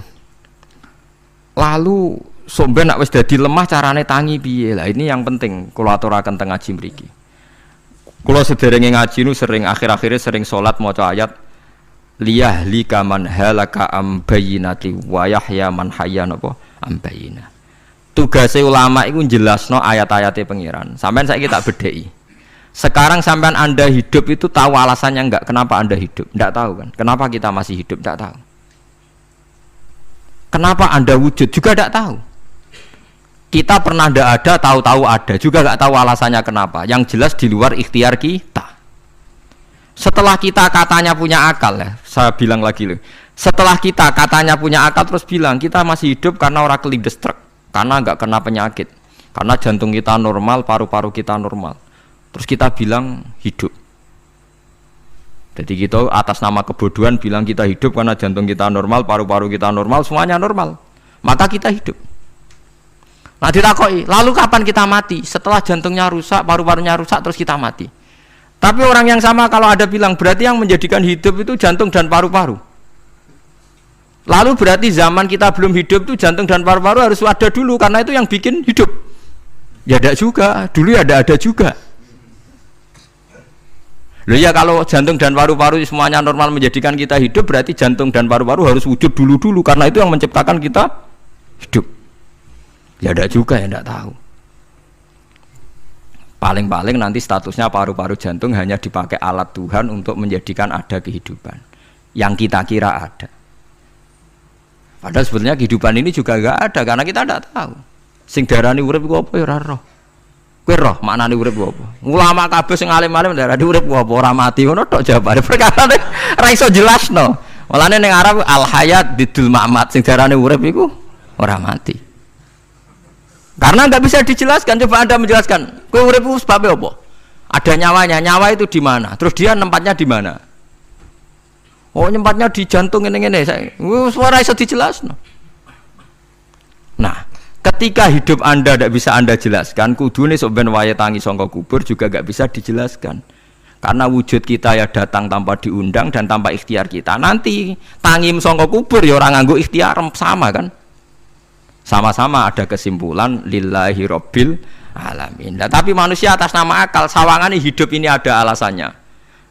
lalu somben nak wis dadi lemah carane tangi piye? Lah ini yang penting kula aturaken teng ngaji mriki. Kula sederenge ngaji nu sering akhir-akhire sering salat maca ayat liyahlika man halaka am bayyinati wa yahya man hayya napa am bayyinah. Tugase ulama iku jelasno ayat-ayate pangeran. Sampeyan saiki tak bedheki. Sekarang sampean Anda hidup itu tahu alasannya enggak? Kenapa Anda hidup? Enggak tahu kan? Kenapa kita masih hidup? Enggak tahu. Kenapa Anda wujud? Juga enggak tahu. Kita pernah enggak ada, tahu-tahu ada. Juga enggak tahu alasannya kenapa. Yang jelas di luar ikhtiar kita. Setelah kita katanya punya akal ya, saya bilang lagi loh. Setelah kita katanya punya akal terus bilang kita masih hidup karena orang kelindes truk, karena enggak kena penyakit, karena jantung kita normal, paru-paru kita normal. Terus kita bilang hidup. Jadi kita atas nama kebodohan bilang kita hidup karena jantung kita normal, paru-paru kita normal, semuanya normal. Maka kita hidup. Nah ditakoki, lalu kapan kita mati? Setelah jantungnya rusak, paru-parunya rusak, terus kita mati. Tapi orang yang sama kalau ada bilang berarti yang menjadikan hidup itu jantung dan paru-paru. Lalu berarti zaman kita belum hidup itu jantung dan paru-paru harus ada dulu karena itu yang bikin hidup. Ya ada juga, dulu ya ada juga. Loh ya kalau jantung dan paru-paru semuanya normal menjadikan kita hidup berarti jantung dan paru-paru harus wujud dulu karena itu yang menciptakan kita hidup. Ya ada juga yang tidak tahu. Paling-paling nanti statusnya paru-paru jantung hanya dipakai alat Tuhan untuk menjadikan ada kehidupan yang kita kira ada. Padahal sebetulnya kehidupan ini juga enggak ada karena kita tidak tahu. Sing darani urip iku apa ya ora roh. Kowe roh maknane urip apa? Ulama kabeh sing alim-alim darani urip apa ora mati ngono tok jawabane. Perkara ora iso jelasno. Mulane ning Arab al hayat didul mamat sing darani urip iku ora mati. Karena nggak bisa dijelaskan. Coba Anda menjelaskan. Kowe urip sebabnya apa? Ada nyawanya. Nyawa itu di mana? Terus dia nempatnya di mana? Oh, nempatnya di jantung ini. Suara bisa dijelaskan. Nah, ketika hidup Anda tidak bisa Anda jelaskan, kudune sok ben wayahe tangi saka kubur juga nggak bisa dijelaskan. Karena wujud kita ya datang tanpa diundang dan tanpa ikhtiar kita. Nanti tangi saka kubur ya orang nganggo ikhtiar sama kan? Sama-sama ada kesimpulan lillahi rabbil alamin. Nah, tapi manusia atas nama akal sawangane hidup ini ada alasannya.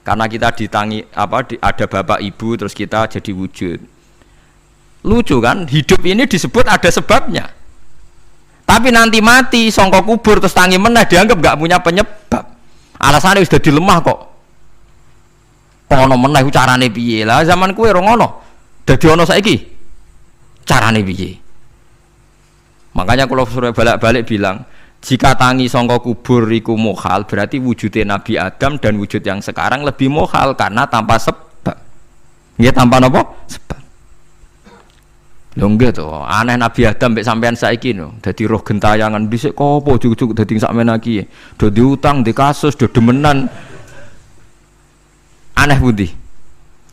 Karena kita ditangi ada bapak ibu terus kita jadi wujud. Lucu kan? Hidup ini disebut ada sebabnya. Tapi nanti mati sangka kubur terus tangi meneh dianggap enggak punya penyebab. Alasannya sudah dilemah kok. Ono meneh carane piye? Lah zaman kuwe ora ngono. Dadi ono saiki. Carane piye? Makanya kalau suruh balik-balik bilang jika tangi sangka kubur iku mukhal berarti wujudnya Nabi Adam dan wujud yang sekarang lebih mukhal karena tanpa sebab. Nggih tanpa napa? Sebab. Lho nggih to, aneh Nabi Adam mbek sampean saiki no. Dadi roh gentayangan dhisik kok apa juk-juk dadi sakmene iki. Do diutang, di kasus, do demenan. Aneh budi.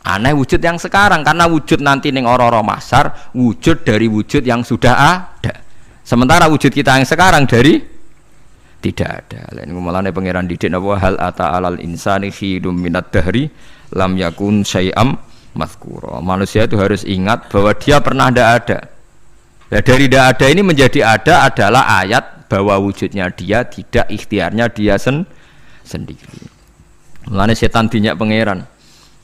Aneh wujud yang sekarang karena wujud nanti ning ora-ora masar wujud dari wujud yang sudah ada. Sementara wujud kita yang sekarang dari tidak ada. Lain ngomongane pangeran didik napa hal ata alal insani khidum minad dahri lam yakun syai'am mazkura. Manusia itu harus ingat bahwa dia pernah tidak ada. Nah, dari tidak ada ini menjadi ada adalah ayat bahwa wujudnya dia tidak ikhtiarnya dia sendiri. Mulane setan dinyak pangeran.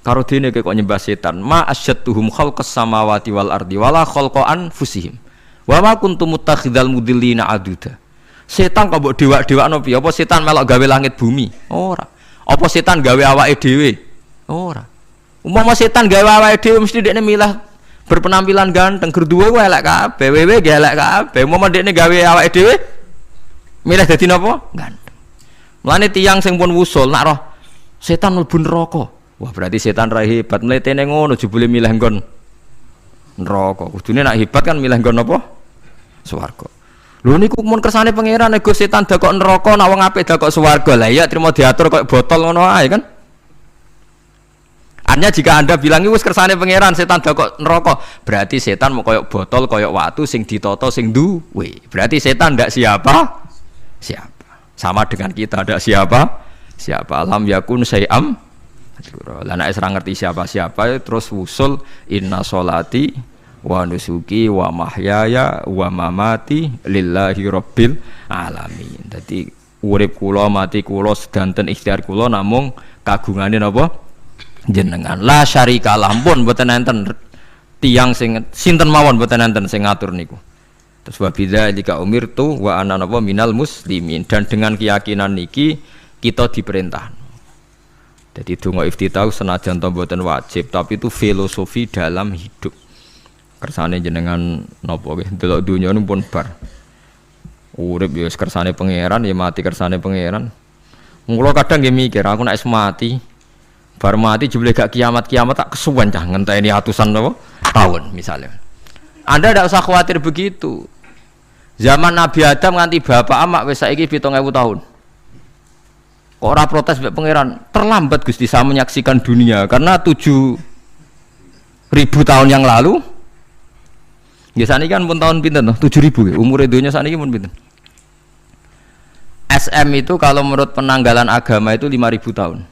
Karo dene kok nyembah setan. Ma asyadduhum khalqas samawati wal ardi wala khalqa anfusihim. Wa ma kuntum muttakhidal mudillina aduda. Setan kok mbok dewa-dewakno piye? Apa setan melok gawe langit bumi? Ora. Apa setan gawe awake dhewe? Ora. Umpama setan gawe awake dhewe mesti dekne milah berpenampilan ganteng, gerduwe ku elek kabeh, wewe ge elek kabeh. Umpama dekne gawe awake dhewe milih dadi napa? Ganteng. Mulane tiyang sing pun wusul nak roh setan mlebu neraka. Wah, berarti setan ra hebat mletene ngono jebule milih nggon neraka. Kudune nak hebat kan milih nggon apa? Swarga. Lho niku mun kersane pangeran nego setan dakok neraka nak wong apik dakok swarga. Lah iya trimo diatur kok botol ngono ae kan. Artinya jika Anda bilang itu kersane pangeran setan dakok neraka, berarti setan mau koyok botol, koyok watu sing ditoto sing duwe. Berarti setan ndak siapa? Siapa. Sama dengan kita ndak siapa? Siapa. Alam yakun syai'am. Lah nek ora ngerti siapa-siapa terus wusul inna sholati wa nusuki wa mahyaya wa mamati lillahi rabbil alamin. Dadi urip kula mati kula sedanten ikhtiar kula namung kagungane napa jenengan. La syarika lampun mboten enten tiyang sing sinten mawon mboten enten sing ngatur niku. Terus wa bidzalika umirtu wa ana napa minal muslimin, dan dengan keyakinan niki kita diperintah. Jadi donga iftitah senajan to mboten wajib tapi itu filosofi dalam hidup. Kersane jenengan napa nggih delok donya niku pun bar. Urip ya kersane pangeran ya mati kersane pangeran. Mula kadang nggih mikir aku nek mati bar mati jebule gak kiamat-kiamat tak kesuwen cah ngenteni atusan napa tahun misalnya. Anda tidak usah khawatir begitu. Zaman Nabi Adam nganti bapak amak wis saiki 7.000 tahun. Kok ora protes mbek pangeran? Terlambat Gusti saya menyaksikan dunia karena 7.000 tahun yang lalu. Ya saniki kan pun tahun pinten toh? 7.000 umur dunia saniki pun pinten? SM itu kalau menurut penanggalan agama itu 5.000 tahun.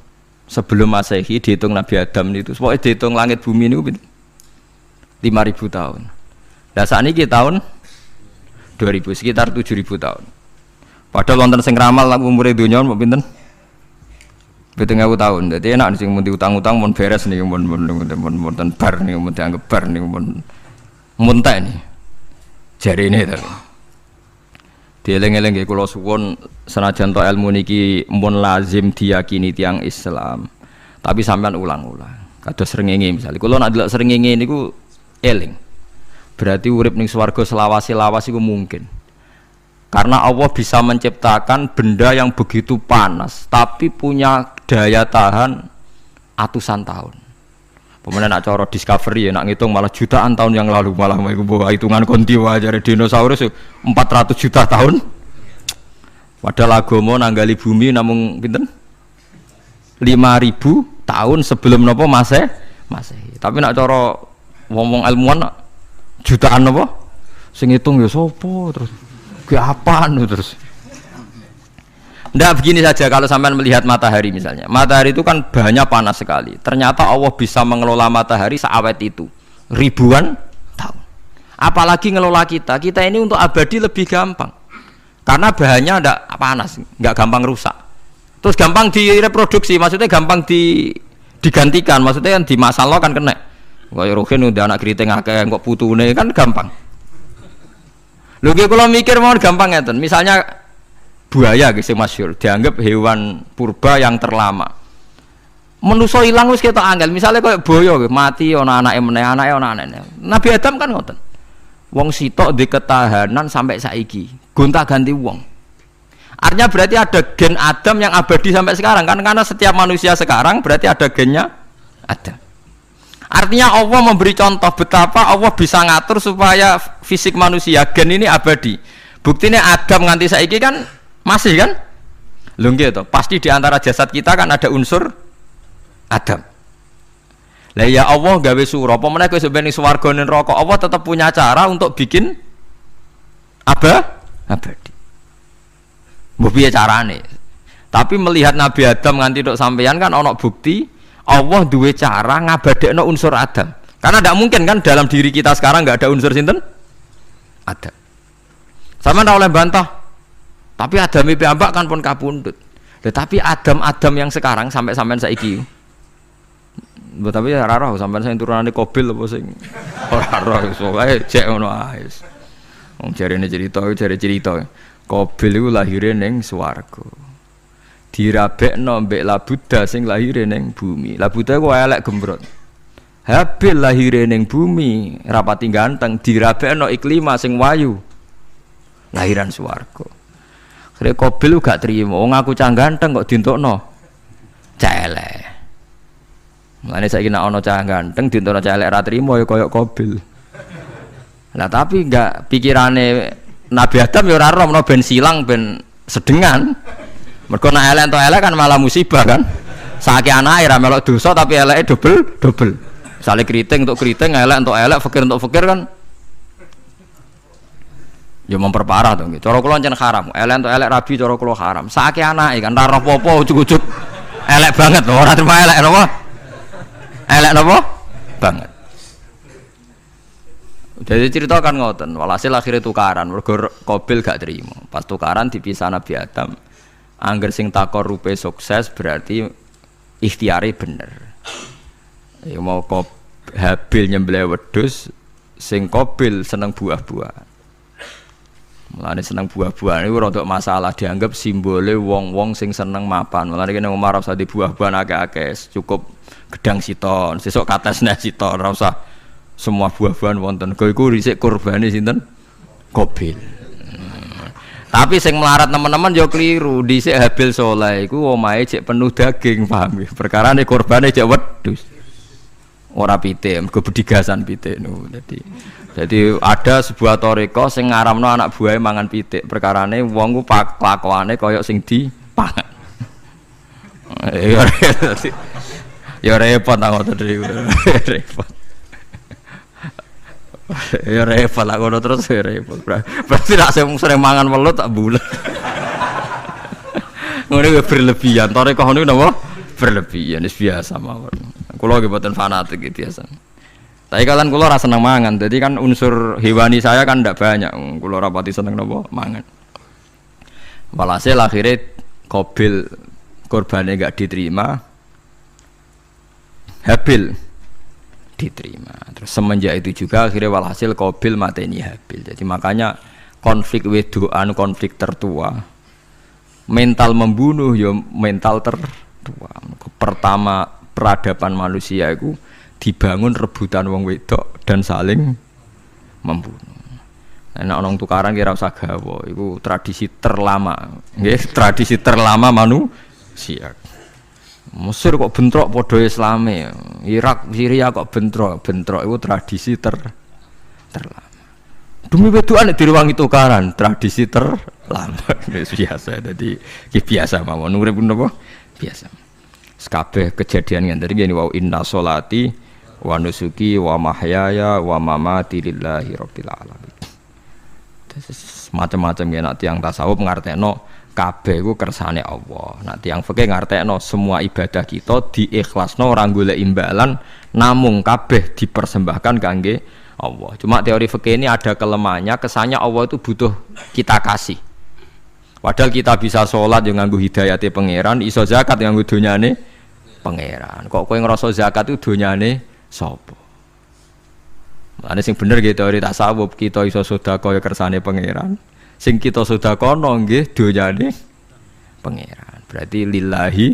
Sebelum Masehi dihitung Nabi Adam itu, pokoknya dihitung langit bumi ini 5.000 tahun. Lah saniki tahun 2000 sekitar 7.000 tahun. Padahal wonten sing ramal umur dunia mau pinten? 7.000 tahun. Jadi enak sing mun diutang-utang mun beres nih mun bar nih mun dianggap bar nih mun muntah nih. Jari ini tadi. Dieling-eling nggih kula suwun senajan to ilmu niki mun lazim diyakini tiyang Islam. Tapi sampean ulang-ulang. Kados srengenge misalnya. Kula nek ndelok srengenge niku eling. Berarti urip ning swarga selawase-lawas iku mungkin. Karena Allah bisa menciptakan benda yang begitu panas tapi punya daya tahan atusan tahun. Pemenang nak cara discovery ya nak ngitung malah jutaan tahun yang lalu malah hitungan konti wae dinosaurus 400 juta tahun. Padahal agama nanggali bumi namung pinten? 5000 tahun sebelum napa Masehi. Tapi nak cara ngomong ilmuwan jutaan napa? Sing ngitung ya sapa terus? Ki apaan terus? Ndak begini saja kalau sampean melihat matahari misalnya. Matahari itu kan bahannya panas sekali. Ternyata Allah bisa mengelola matahari seawet itu ribuan tahun. Apalagi ngelola kita. Kita ini untuk abadi lebih gampang. Karena bahannya ndak panas, nggak gampang rusak. Terus gampang direproduksi, maksudnya gampang digantikan, maksudnya kan di masa lalu kan kena. Kaya rohin udah anak keriting akeh kok putune kan gampang. Lho kalau mikir mau gampang ngeten. Misalnya buaya sing masyhur dianggap hewan purba yang terlama. Manusa ilang wis ketok angel. Misale koyo boyo mati ana anake meneh, anake ana anake. Nabi Adam kan ngoten. Wong sitok di ketahanan sampai saiki, gonta-ganti wong. Artinya berarti ada gen Adam yang abadi sampai sekarang kan, karena setiap manusia sekarang berarti ada gennya Adam. Artinya Allah memberi contoh betapa Allah bisa ngatur supaya fisik manusia gen ini abadi. Buktinya Adam nganti saiki kan masih kan? Lho nggih to, pasti di antara jasad kita kan ada unsur Adam. Lah ya Allah gawe sura, apa meneh kowe sampeyan ning swarga ning neraka, Allah tetap punya cara untuk bikin abadi. Mbok piye carane? Tapi melihat Nabi Adam nganti tok sampeyan kan ana bukti Allah duwe cara ngabadekno unsur Adam. Karena tidak mungkin kan dalam diri kita sekarang nggak ada unsur sinten? Adam. Sama ndak oleh bantah. Tapi Adam piyambak kan pun kapundhut. Tetapi Adam yang sekarang sampai sampean saiki. Tapi ora roh sampean sing turunane Qabil apa sing ora roh iso wae cek ngono ae. Wong jarene cerita. Qabil iku lahire ning swarga. Dirabekno mbek Labuda sing lahire ning bumi. Labuda ku elek gembrot. Habil lahire ning bumi, rapati ganteng, dirabekno Iklima sing wayu. Lahiran swarga. Kare Qabil gak trimo, wong aku cah ganteng kok dientukno cah elek. Mulane saiki nek ana cah ganteng dientukno cah elek ra trimo ya kaya Qabil. Lah tapi enggak pikirane Nabi Adam ya ora roh ben silang ben sedengan. Mergo nek elek entuk elek kan malah musibah kan. Saiki anake ra melok dosa tapi eleke dobel. Misale kriting untuk kriting, elek untuk elek, fakir untuk fakir kan ya memperparah to nggih. Cara kula ancen haram. Elek untuk elek rabi cara kula haram. Saiki anake kan ora apa-apa ujug-ujug elek banget lho, ora terima elek napa? Elek napa? Banget. Jadi cerita kan ngoten, walhasil akhirnya tukaran, mergo Qabil gak terima. Pas tukaran dipisah Nabi Adam. Angger sing takor rupe sukses berarti ikhtiare bener. Ya mau Habil nyembelih wedhus, sing Qabil seneng buah-buahan. Mulane seneng buah-buahan iku rada masalah, dianggap simbole wong-wong sing seneng mapan. Mulane kene omah ora usah di buah-buahan akeh-akeh, cukup gedang siton, sesuk katesne siton, ora usah semua buah-buahan wonten. Kok iku risik kurbane sinten? Qabil. Tapi sing melarat teman-teman yo keliru. Dhisik Habil saleh iku omahe cek penuh daging, paham ya? Perkarane kurbane cek wedhus. Ora pitik, mergo bedigasan pitik niku. Jadi ada sebuah toriko sing ngaramno anak buahe mangan pitik. Perkarane wong ku kelakuane kaya sing dipangan. Ya repot ta ngoten iki. Repot. Ya repot lah ngono terus ya repot. Berarti nek sering mangan welut tak bulet. Ngono ku berlebihan. Toriko niku napa? Berlebihan, wis biasa mawon. Kula nggih mboten fanatik iki biasa. Tapi kalian kula ora seneng mangan. Jadi kan unsur hewani saya kan ndak banyak. Kula ora pati seneng napa mangan. Walhasil akhirnya Qabil korbannya enggak diterima. Habil diterima. Terus semenjak itu juga akhirnya walhasil Qabil mateni Habil. Jadi makanya konflik wedoan, konflik tertua. Mental membunuh ya mental tertua. Pertama peradaban manusia itu dibangun rebutan wong wedok dan saling membunuh. Nek ana tukaran kira usah gawa, iku tradisi terlama. Nggih, tradisi terlama manusia. Mesir kok bentrok padha Islame. Irak, Syria kok bentrok iku tradisi terlama. Demi wedokan direwangi tukaran, tradisi terlama. Biasa. Dadi biasa mawon urip napa? Biasa. Kabeh kejadian ngene iki wau inna sholati wa nusuki wa mahyaya wa mamati lillahi rabbil alamin. Macam-macam ya nak tiang tasawuf ngartekno kabeh iku kersane Allah. Nak tiang fikih ngartekno semua ibadah kita diikhlasno ora golek imbalan namung kabeh dipersembahkan kangge Allah. Cuma teori fikih ini ada kelemahannya, kesannya Allah itu butuh kita kasih. Padahal kita bisa sholat yang nganggo hidayate pangeran, iso zakat yang nganggo donyane pangeran. Kok kowe ngrasa zakat itu donyane sapa? Ana sing bener nggih teori tasawuf, kita iso sedekah ya kersane pangeran. Sing kita sedekahno nggih donyane pangeran. Berarti lillahi.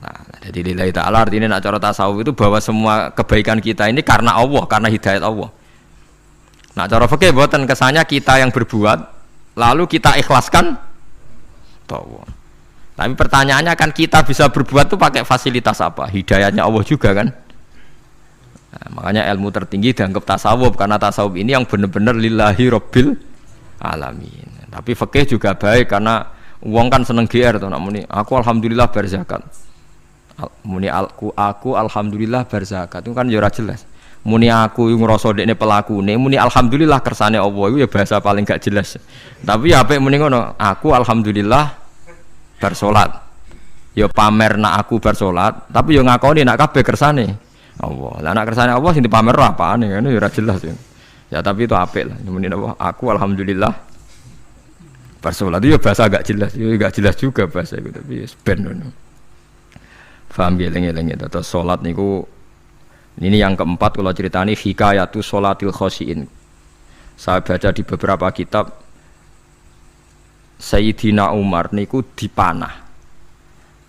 Nah, jadi lillahi ta'ala artinya nak cara tasawuf itu bahwa semua kebaikan kita ini karena Allah, karena hidayat Allah. Nah, cara fikih mboten kesannya kita yang berbuat lalu kita ikhlaskan Allah. Tapi pertanyaannya kan kita bisa berbuat itu pakai fasilitas apa? Hidayatnya Allah juga kan? Nah, makanya ilmu tertinggi dianggap tasawuf karena tasawuf ini yang benar-benar lillahi rabbil alamin. Tapi fikih juga baik karena wong kan seneng GR to nak muni aku alhamdulillah berzakat. Muni aku alhamdulillah berzakat itu kan ya ora jelas. Muni aku ngrasa dekne pelakune, muni alhamdulillah kersane Allah itu ya bahasa paling gak jelas. Tapi ya apik muni ngono, aku alhamdulillah bersolat. Ya pamer nak aku bersolat, tapi ya ngakoni nak kabeh kersane Allah. Lah nek kersane Allah sing dipamer apane ngene ya ora jelas ya. Ya tapi itu apik lah. Muni apa? Aku alhamdulillah bersolat itu ya bahasa agak jelas. Ya enggak jelas juga bahasa itu tapi ben ngono. Paham geleng-geleng itu. Terus salat niku ini yang keempat kalau ceritani hikayatu sholatil khosyin. Saya baca di beberapa kitab Sayyidina Umar niku dipanah.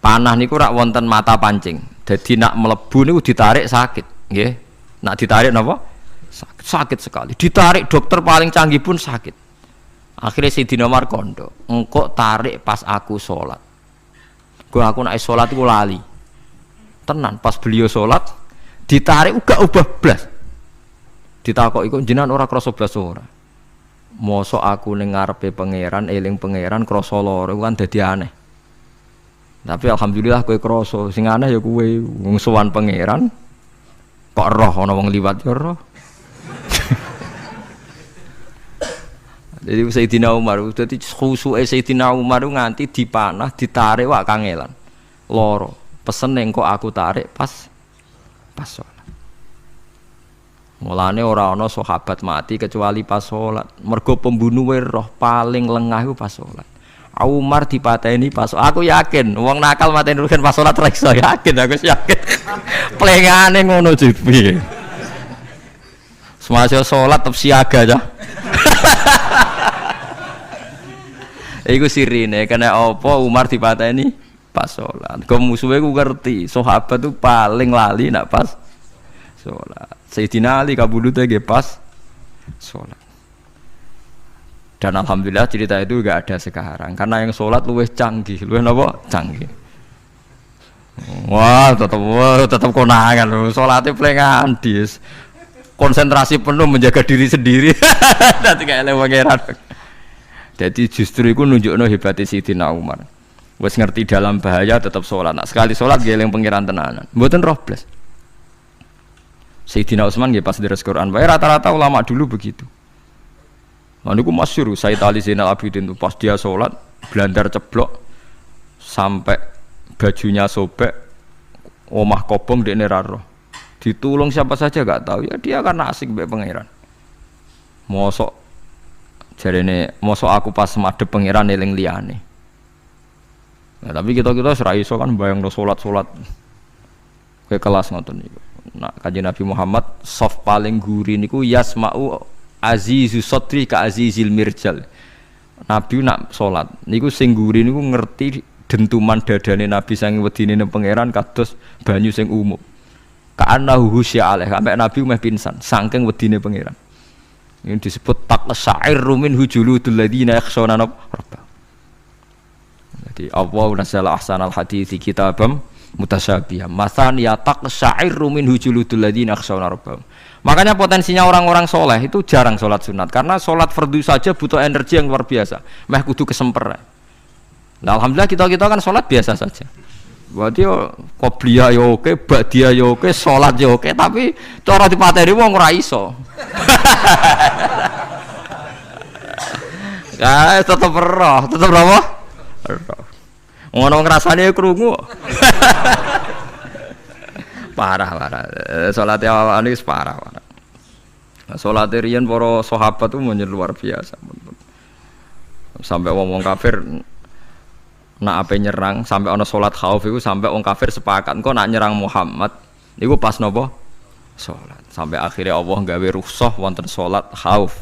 Panah niku rak wonten mata pancing. Jadi nak melebu niku ditarik sakit, nggih. Nak ditarik napa? Sakit sekali. Ditarik dokter paling canggih pun sakit. Akhirnya Sayyidina Umar kondo, engkau tarik pas aku sholat. Gua aku nak sholat iku lali. Tenan pas beliau sholat ditarik uga ubah blas. Ditakok iku jenengan ora krasa blas ora. Mosok aku ning ngarepe pangeran eling pangeran krasa lara kan dadi aneh. Tapi alhamdulillah kowe krasa sing aneh ya kowe wong sowan pangeran kok roh ana wong liwat ya roh. Jadi Sayyidina Umar dadi khusuke Sayyidina Umar nganti dipanah ditarik wak kangelan. Loro. Pesen engko aku tarik pas sholat. Mulane ora ana sahabat mati kecuali pas sholat. Mergo pembunuhe roh paling lengah iku pas sholat. Umar dipateni pas aku yakin wong nakal mateni rugen pas sholat ra iso yakin aku yakin. Plengane ngono jipi. Semasa sholat tetep siaga aja. Iku sirine kena apa Umar dipateni pas sholat. Kau musuhnya ku ngerti sahabat tu paling lali nak pas sholat. Sayyidina Ali kabudutnya ge pas sholat. Dan alhamdulillah cerita itu gak ada sekarang karena yang sholat luwih canggih, luwih napa? Canggih. Wah, tetap konangan lho. Sholatnya plengan dis. Konsentrasi penuh menjaga diri sendiri. Nanti kayak pangeran. Jadi justru itu nunjukno hebatnya Sayyidina Umar. Wes ngerti dalam bahaya tetap sholat. Nah, sekali sholat geleng pangeran tenanan. Mboten roh blas. Sayyidina Utsman nggih pas deres Quran. Wae rata-rata ulama dulu begitu. Nah niku masyhur Sayyid Ali Zainal Abidin itu pas dia sholat blandar ceblok sampai bajunya sobek, omah kobong dekne ra roh. Ditulung siapa saja gak tahu ya dia karena asik mbek pangeran. Mosok jarene mosok aku pas madhep pangeran eling liyane. Nah, tapi kita ora iso kan bayangno salat ke kelas ngoten niku. Nah, Kanjeng Nabi Muhammad soft paling guri niku yasma'u azizu sotri ka azizil mirjal. Nabi nak salat niku sing ngguri niku ngerti dentuman dadane Nabi saking wedine nang pangeran kados banyu sing umum. Ka'annahu husya alaih sampai Nabi meh pingsan saking wedine pangeran. Ini disebut taqsa'irru min hujuludul ladzina yakhshawna rabbahum. Jadi Allah nazzala ahsanal hadithi kitabam mutasyabihah. Mathan ya taqsa'irru min hujuludul ladzina yakhshawna rabbahum. Makanya potensinya orang-orang soleh itu jarang sholat sunat karena sholat fardu saja butuh energi yang luar biasa. Meh kudu kesemper. Nah, alhamdulillah kita kan sholat biasa saja. Berarti yo qobliyah yo oke, ba'diyah yo oke, sholat yo oke, tapi cara dipateni wong ora iso. Ya, tetep roh, tetep apa? Roh. Ngono ngrasane krungu. Parah. Salat awak ini parah. Salat riyen para sahabat itu luar biasa. Sampai wong kafir nak ape nyerang, sampai ana salat khauf iku sampai wong kafir sepakat engko nak nyerang Muhammad niku pas napa? Salat. Sampai akhirnya Allah gawe rukhsah wonten salat khauf.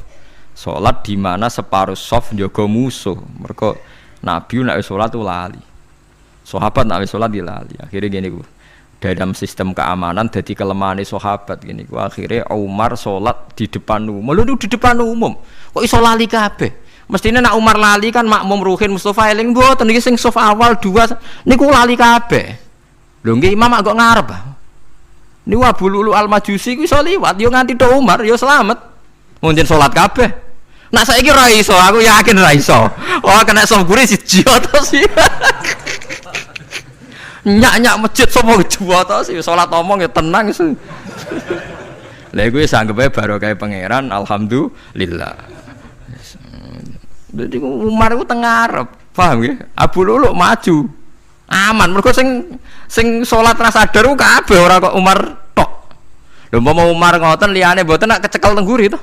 Salat di mana separuh saf njaga musuh. Mergo Nabi nek salat tu lali. Sahabat nek salat dilali. Akhirnya gini ku. Dalam sistem keamanan jadi kelemahan sahabat gini ku. Akhirnya Umar salat di depan umum. Lho di depan umum. Kok iso lali kabeh? Mestinya nak Umar lali kan makmum Ruhin Mustafa eling mboten iki sing saf awal dua niku lali kabeh. Lho nggih imam agak ngarep. Niku Abu Lulu Al-Majusi ku iso liwat yo nganti tok Umar yo selamat. Munjen salat kabeh. Nak saiki ora iso, aku yakin ora iso. Oh kena saf guri siji to sih. Nyak masjid sapa dua to sih salat omong ya tenang sih. Lha iku wis anggepe barokah pangeran alhamdulillah. Jadi Umar itu tengah Arab, paham ya? Abu Lulu maju, aman. Mereka sing sholat rasa sadar itu kabeh orang kok Umar tok. Lho mau Umar ngoten liyane mboten nak kecekel tengguri itu.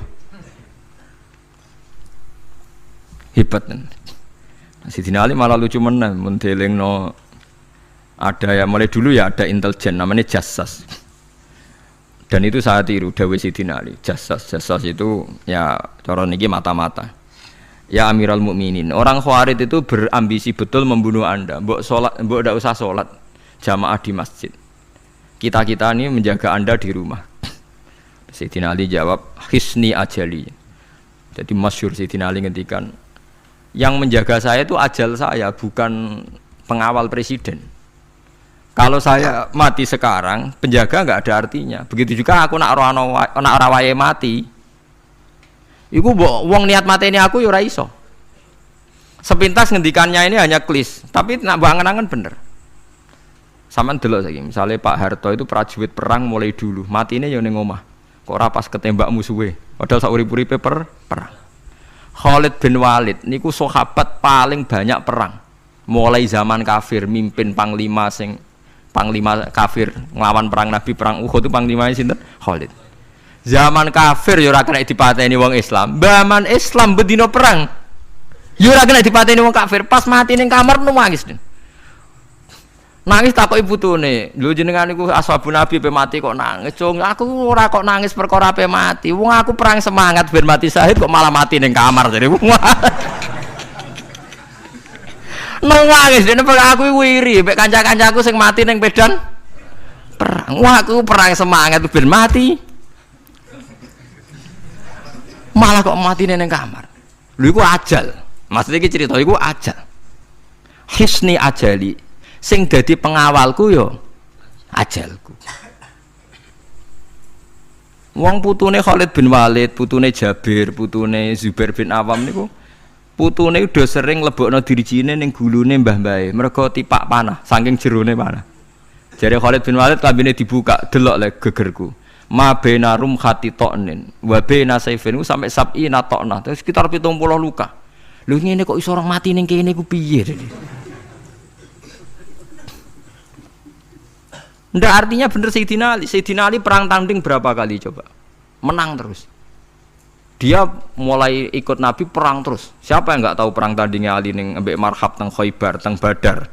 Hebat kan. Sidina Ali malah lucu meneh mun delingno ada ya mulai dulu ya ada intelijen namanya Jassas. Dan itu saya tiru dawuh Sidina Ali. Jassas itu ya cara niki mata-mata. Ya Amirul Mukminin, orang Khawarij itu berambisi betul membunuh Anda. Mbok ndak usah sholat jamaah di masjid. Kita ini menjaga Anda di rumah. Sayyidina Ali jawab, "Hisni ajali." Jadi masyhur Sayyidina Ali ngendikan, yang menjaga saya itu ajal saya, bukan pengawal presiden. Kalau saya mati sekarang, penjaga enggak ada artinya. Begitu juga aku nak ora wae mati. Iku wong niat mateni aku ya ora iso. Sepintas ngendikannya ini hanya klis, tapi nak bangen-angen bener. Sampeyan delok saiki, misalnya Pak Harto itu prajurit perang mulai dulu, matine ya ning omah. Kok ora pas ketembak musuhe, padahal sak urip-uripe perang. Khalid bin Walid niku sahabat paling banyak perang. Mulai zaman kafir mimpin panglima kafir nglawan perang Nabi perang Uhud itu panglimane sinten? Khalid. Zaman kafir ya ora kena dipateni wong Islam. Zaman Islam bedino perang. Ya ora kena dipateni wong kafir. Pas mati ning kamar nangis. Nangis takoki putune. Lho jenengan niku ashabun Nabi pe mati kok nangis. Cung, aku ora kok nangis perkara pe mati. Wong aku perang semangat ben mati syahid kok malah mati ning kamar jare. Nangis dene aku wiri mek kanca-kancaku sing mati ning medan perang. Wah aku perang semangat ben mati. Malah kok mati neng kamar. Lho iku ajal. Maksudnya iki cerita iku ajal. Hisni ajali. Sing dadi pengawalku yo ajalku. Wong putune Khalid bin Walid, putune Jabir, putune Zubair bin Awam niku putune udah sering lebokno dirijine ning gulune mbah-mbahe. Mergo tipak panah, saking jerone panah. Jare Khalid bin Walid kambine dibuka, delok le gegerku. Ma baina rumhati to'nin wa baina saifin sampai sab'ina to'nah terus sekitar 70 luka. Lho ngene kok iso orang mati ning kene ku piye? Ndak artinya bener Sayyidina Ali. Sayyidina Ali perang tanding berapa kali coba? Menang terus. Dia mulai ikut Nabi perang terus. Siapa yang enggak tahu perang tandingnya Ali ning ambek Marhab teng Khaibar, teng Badar?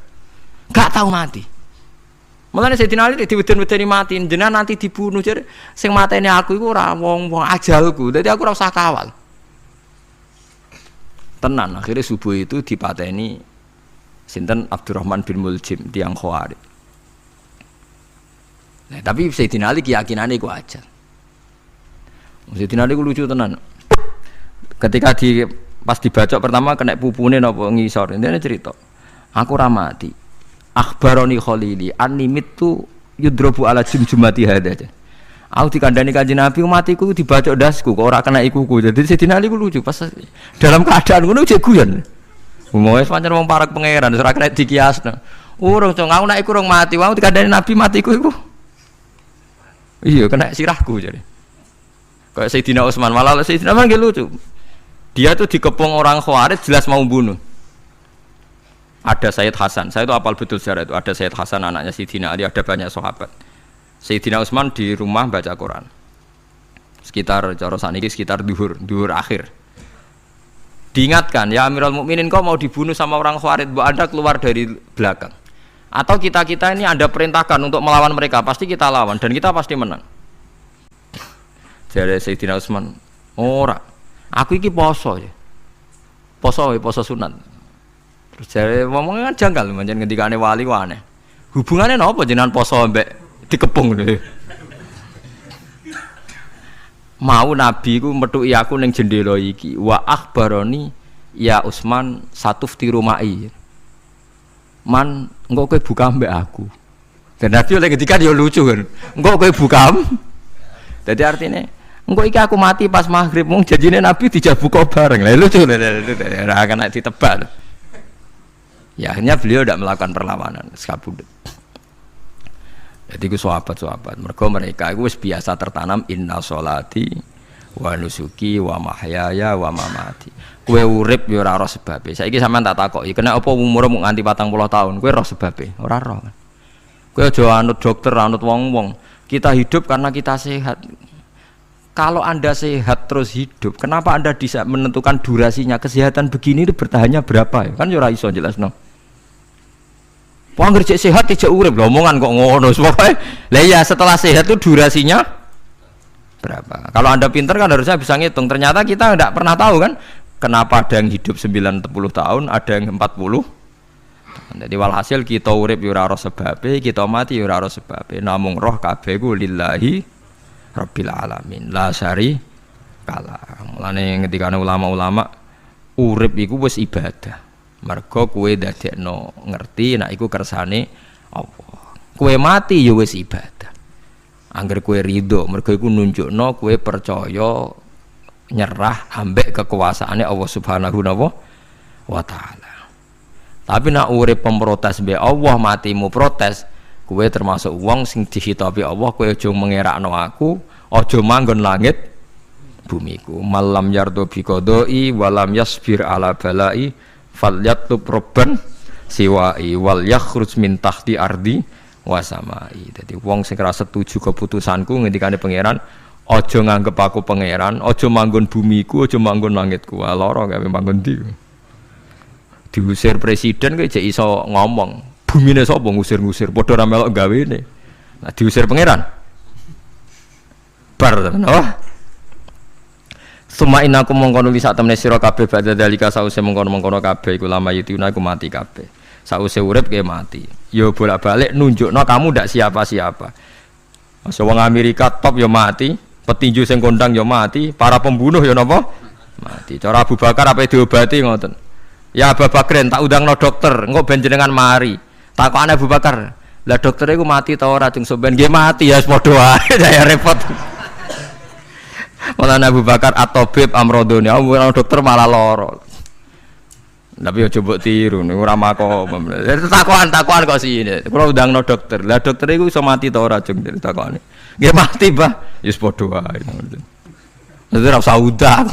Enggak tahu mati. Mulane Sayyidina Ali diweden-wedeni mati, jenengan nanti dibunuh jare sing mateni aku iku ora wong-wong ajalku. Dadi aku ora usah kawal. Tenan akhirnya subuh itu dipateni sinten Abdurrahman bin Muljim tiang Khawarij. Nah, tapi Sayyidina Ali keyakinane iku ajal. Sayyidina Ali ku lucu tenan. Ketika pas dibacok pertama kena pupune napa ngisor. Intine cerita. Aku ora mati. Akhbaroni Khalili animit tu yudrobu ala jumjumati hada. Aku dikandani Kanjeng Nabi matiku dibacok dasku kok ora kena ikuku. Jadi Sayyidina Ali ku lucu pas dalam keadaan ngono jek guyon. Wis pancen wong parek pangeran ora kena dikiasno. Urung cong aku nek iku urung mati, wong dikandani Nabi matiku iku. Iya kena sirahku jadi. Kayak Sayyidina Utsman malah Sayyidina Utsman lucu. Dia tuh dikepung orang Khawarij jelas mau bunuh. Ada Sayyid Hasan, saya itu apal betul sejarah itu. Ada Sayyid Hasan anaknya Sayyidina Ali, ada banyak sahabat. Sayyidina Utsman di rumah baca Quran. Sekitar cara sakniki sekitar duhur akhir. Diingatkan, ya Amirul Mukminin kau mau dibunuh sama orang Khawarij, mbok Anda keluar dari belakang. Atau kita-kita ini Anda perintahkan untuk melawan mereka, pasti kita lawan dan kita pasti menang. Jadi Sayyidina Utsman, ora. Aku iki poso ya. Poso sunat. Terus jare ngomongnya kan janggal pancen ngendikane wali ku aneh. Hubungannya napa jenengan poso mbek dikepung lho. Mau Nabi ku metuki aku ning jendela iki. Wa akhbaroni ya Utsman satufti rumai. Man, engko kowe buka mbek aku. Dan Nabi oleh ketika dia lucu kan. Engko kowe buka. Jadi artinya engko iki aku mati pas maghrib mung janjine Nabi dijak buka bareng. Lah lucu ora kena ditebak. Ya akhirnya beliau tidak melakukan perlawanan, sekabudut. Jadi ku sahabat-sahabat, mereka itu biasa tertanam inna sholati wa nusuki wa mahyaya wa mamati. Kue urip yo ora roh sebabe. Saiki sampean tak takoki, kena apa umurmu nganti 40 tahun? Kue roh sebabe, ora roh. Kue aja anut dokter, anut wong-wong. Kita hidup karena kita sehat. Kalau Anda sehat terus hidup, kenapa Anda bisa menentukan durasinya? Kesehatan begini itu bertahannya berapa? Kan yo ora iso jelasno. Wong ngerjek sehat tidak urip lho, omongan kok ngono. Pokoke lah ya setelah sehat itu durasinya berapa? Kalau Anda pintar kan harusnya bisa ngitung. Ternyata kita tidak pernah tahu kan kenapa ada yang hidup 90 tahun, ada yang 40. Jadi walhasil kita urip yo ora sebabe, kita mati yo ora sebabe. Namung roh kabeh ku lillahi rabbil alamin. La syari kala. Mulane ketika ulama-ulama urip iku wis ibadah. Mergo kue dadekno ngerti nek iku kersane Allah. Kue mati ya wis ibadah. Angger kue ridho, mergo iku nunjukno kue percaya nyerah ambek kekuasaane Allah Subhanahu wa taala. Tapi nek urip pemprotes mbek Allah matimu protes, kue termasuk wong sing dihitabi Allah, kue aja mengerakno aku, aja manggon langit bumiku. Malam yardo bi qodoi walam yasbir ala balai falyatub robban siwai wal yakhruj min tahti ardi wasamai. Jadi wong sing ora setuju keputusanku ngendikane pangeran, aja nganggep aku pangeran, aja manggon bumiku, aja manggon langitku. Lara gawe manggon ndi. Diusir presiden kok jek iso ngomong. Bumine sapa ngusir-ngusir, padha ra melok gawene. Nah diusir pangeran. Bar tenan. Oh. Suma inaku mengkono li sak temene sira kabeh badha dalika sause mengkono-mengkono kabeh iku lama yutuna iku mati kabeh. Sause urip ke mati. Ya bolak-balik nunjukno kamu ndak siapa-siapa. Masa wong Amerika top ya mati, petinju sing kondang ya mati, para pembunuh ya napa? Mati. Cara Abu Bakar apa diobati ngoten. Ya Abu Bakar tak undangno dokter, engko ben jenengan mari. Takokane Abu Bakar, lah dokter iku mati ta ora jeng sampean nggih mati ya padha wae saya repot. Malah Abu Bakar atau Bib Amrodoni, orang dokter malah loro. Tapi ya coba tiru, ora makom. Takokan kok sih. Kalau undangno dokter, lah dokter itu iso mati ta ora jeng takokane. Nggih mati, Mbah. Ya padha wae. Dadi ora usah undang.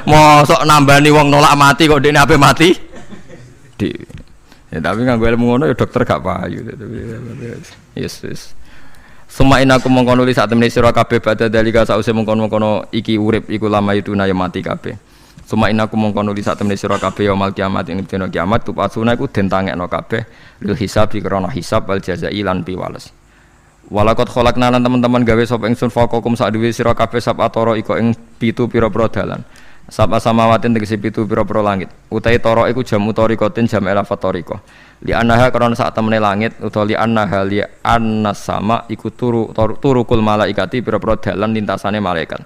Mosok nambani wong nolak mati kok dekne ape mati? Ya tapi nganggo ilmu ngono ya dokter gak payu. Yes. Semain aku mengkono li sak temene sira kabeh badha dalika sause mengkono-mengkono iki urip iku lama itu na ya mati kabeh. Suma inaku mongko nuli sak temene sira kabeh yaumul kiamat ing dina kiamat tupasuna iku den tangekno kabeh lil hisab krana hisab wal jazai lan piwales. Walakot kholakna lan teman-teman gawe sapa ingsun faqakum sak duwe sira kabeh sapatara iko ing 7 pira-pira dalan. Sapa samawatin tegese 7 pira-pira langit. Utahe tara iku jam utarikotin jam elafat tarika. Li annaha karena sak temene langit utawa li annaha li annas sama iku turukul malaikati pira-pira dalan lintasane malaikat.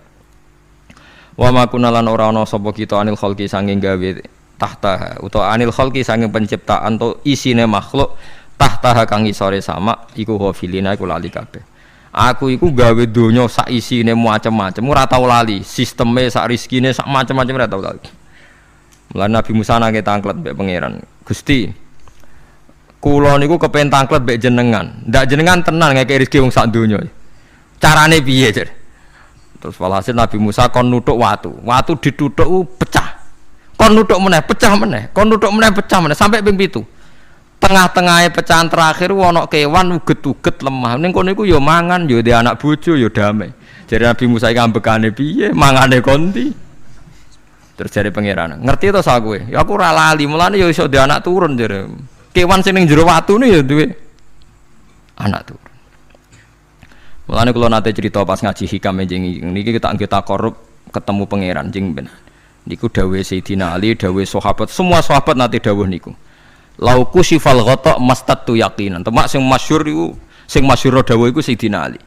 Wa ma kunalan ora ana sapa kita anil khalqi sanging gawe tahta utawa anil khalqi sanging penciptaan to isine makhluk tahta kang isore sama iku hafilina iku lali kabeh. Aku iku gawe donya sak isine macam-macam ora tau lali, sisteme sak rezekine sak macam-macam ora tau lali. Mulane Nabi Musa nangke tanglet mbek pangeran. Gusti, kula niku kepen tanglet mbek jenengan. Ndak jenengan tenan ngeke rezeki wong sak donya. Carane piye, Jar? Terus walhasil Nabi Musa kon nuthuk watu. Watu dituthuk pecah. Kon nuthuk meneh, pecah meneh. Kon nuthuk meneh, pecah meneh sampai ping 7. Tengah-tengahnya pecahan terakhir ana kewan uget-uget lemah. Ning kono iku ya mangan, ya di anak bojo, ya damai. Jadi Nabi Musa iki ambekane piye? Mangane konti. Terus jare pangeran, ngerti to sak kowe? Ya aku ora lali, mulane ya iso di anak turun jare. Kewan sing ning jero watune ya duwe anak turun. Mulane kula nate cerita pas ngaji hikam jeneng niki kita korup ketemu pangeran jeng ben. Niku dawuhe Sayyidina Ali, dawuhe sahabat, semua sahabat nate dawuh niku. Lauku sifal ghata mastatu yaqinan. Temak sing masyhur iku sing masyhur dawuh iku Sayyidina Ali.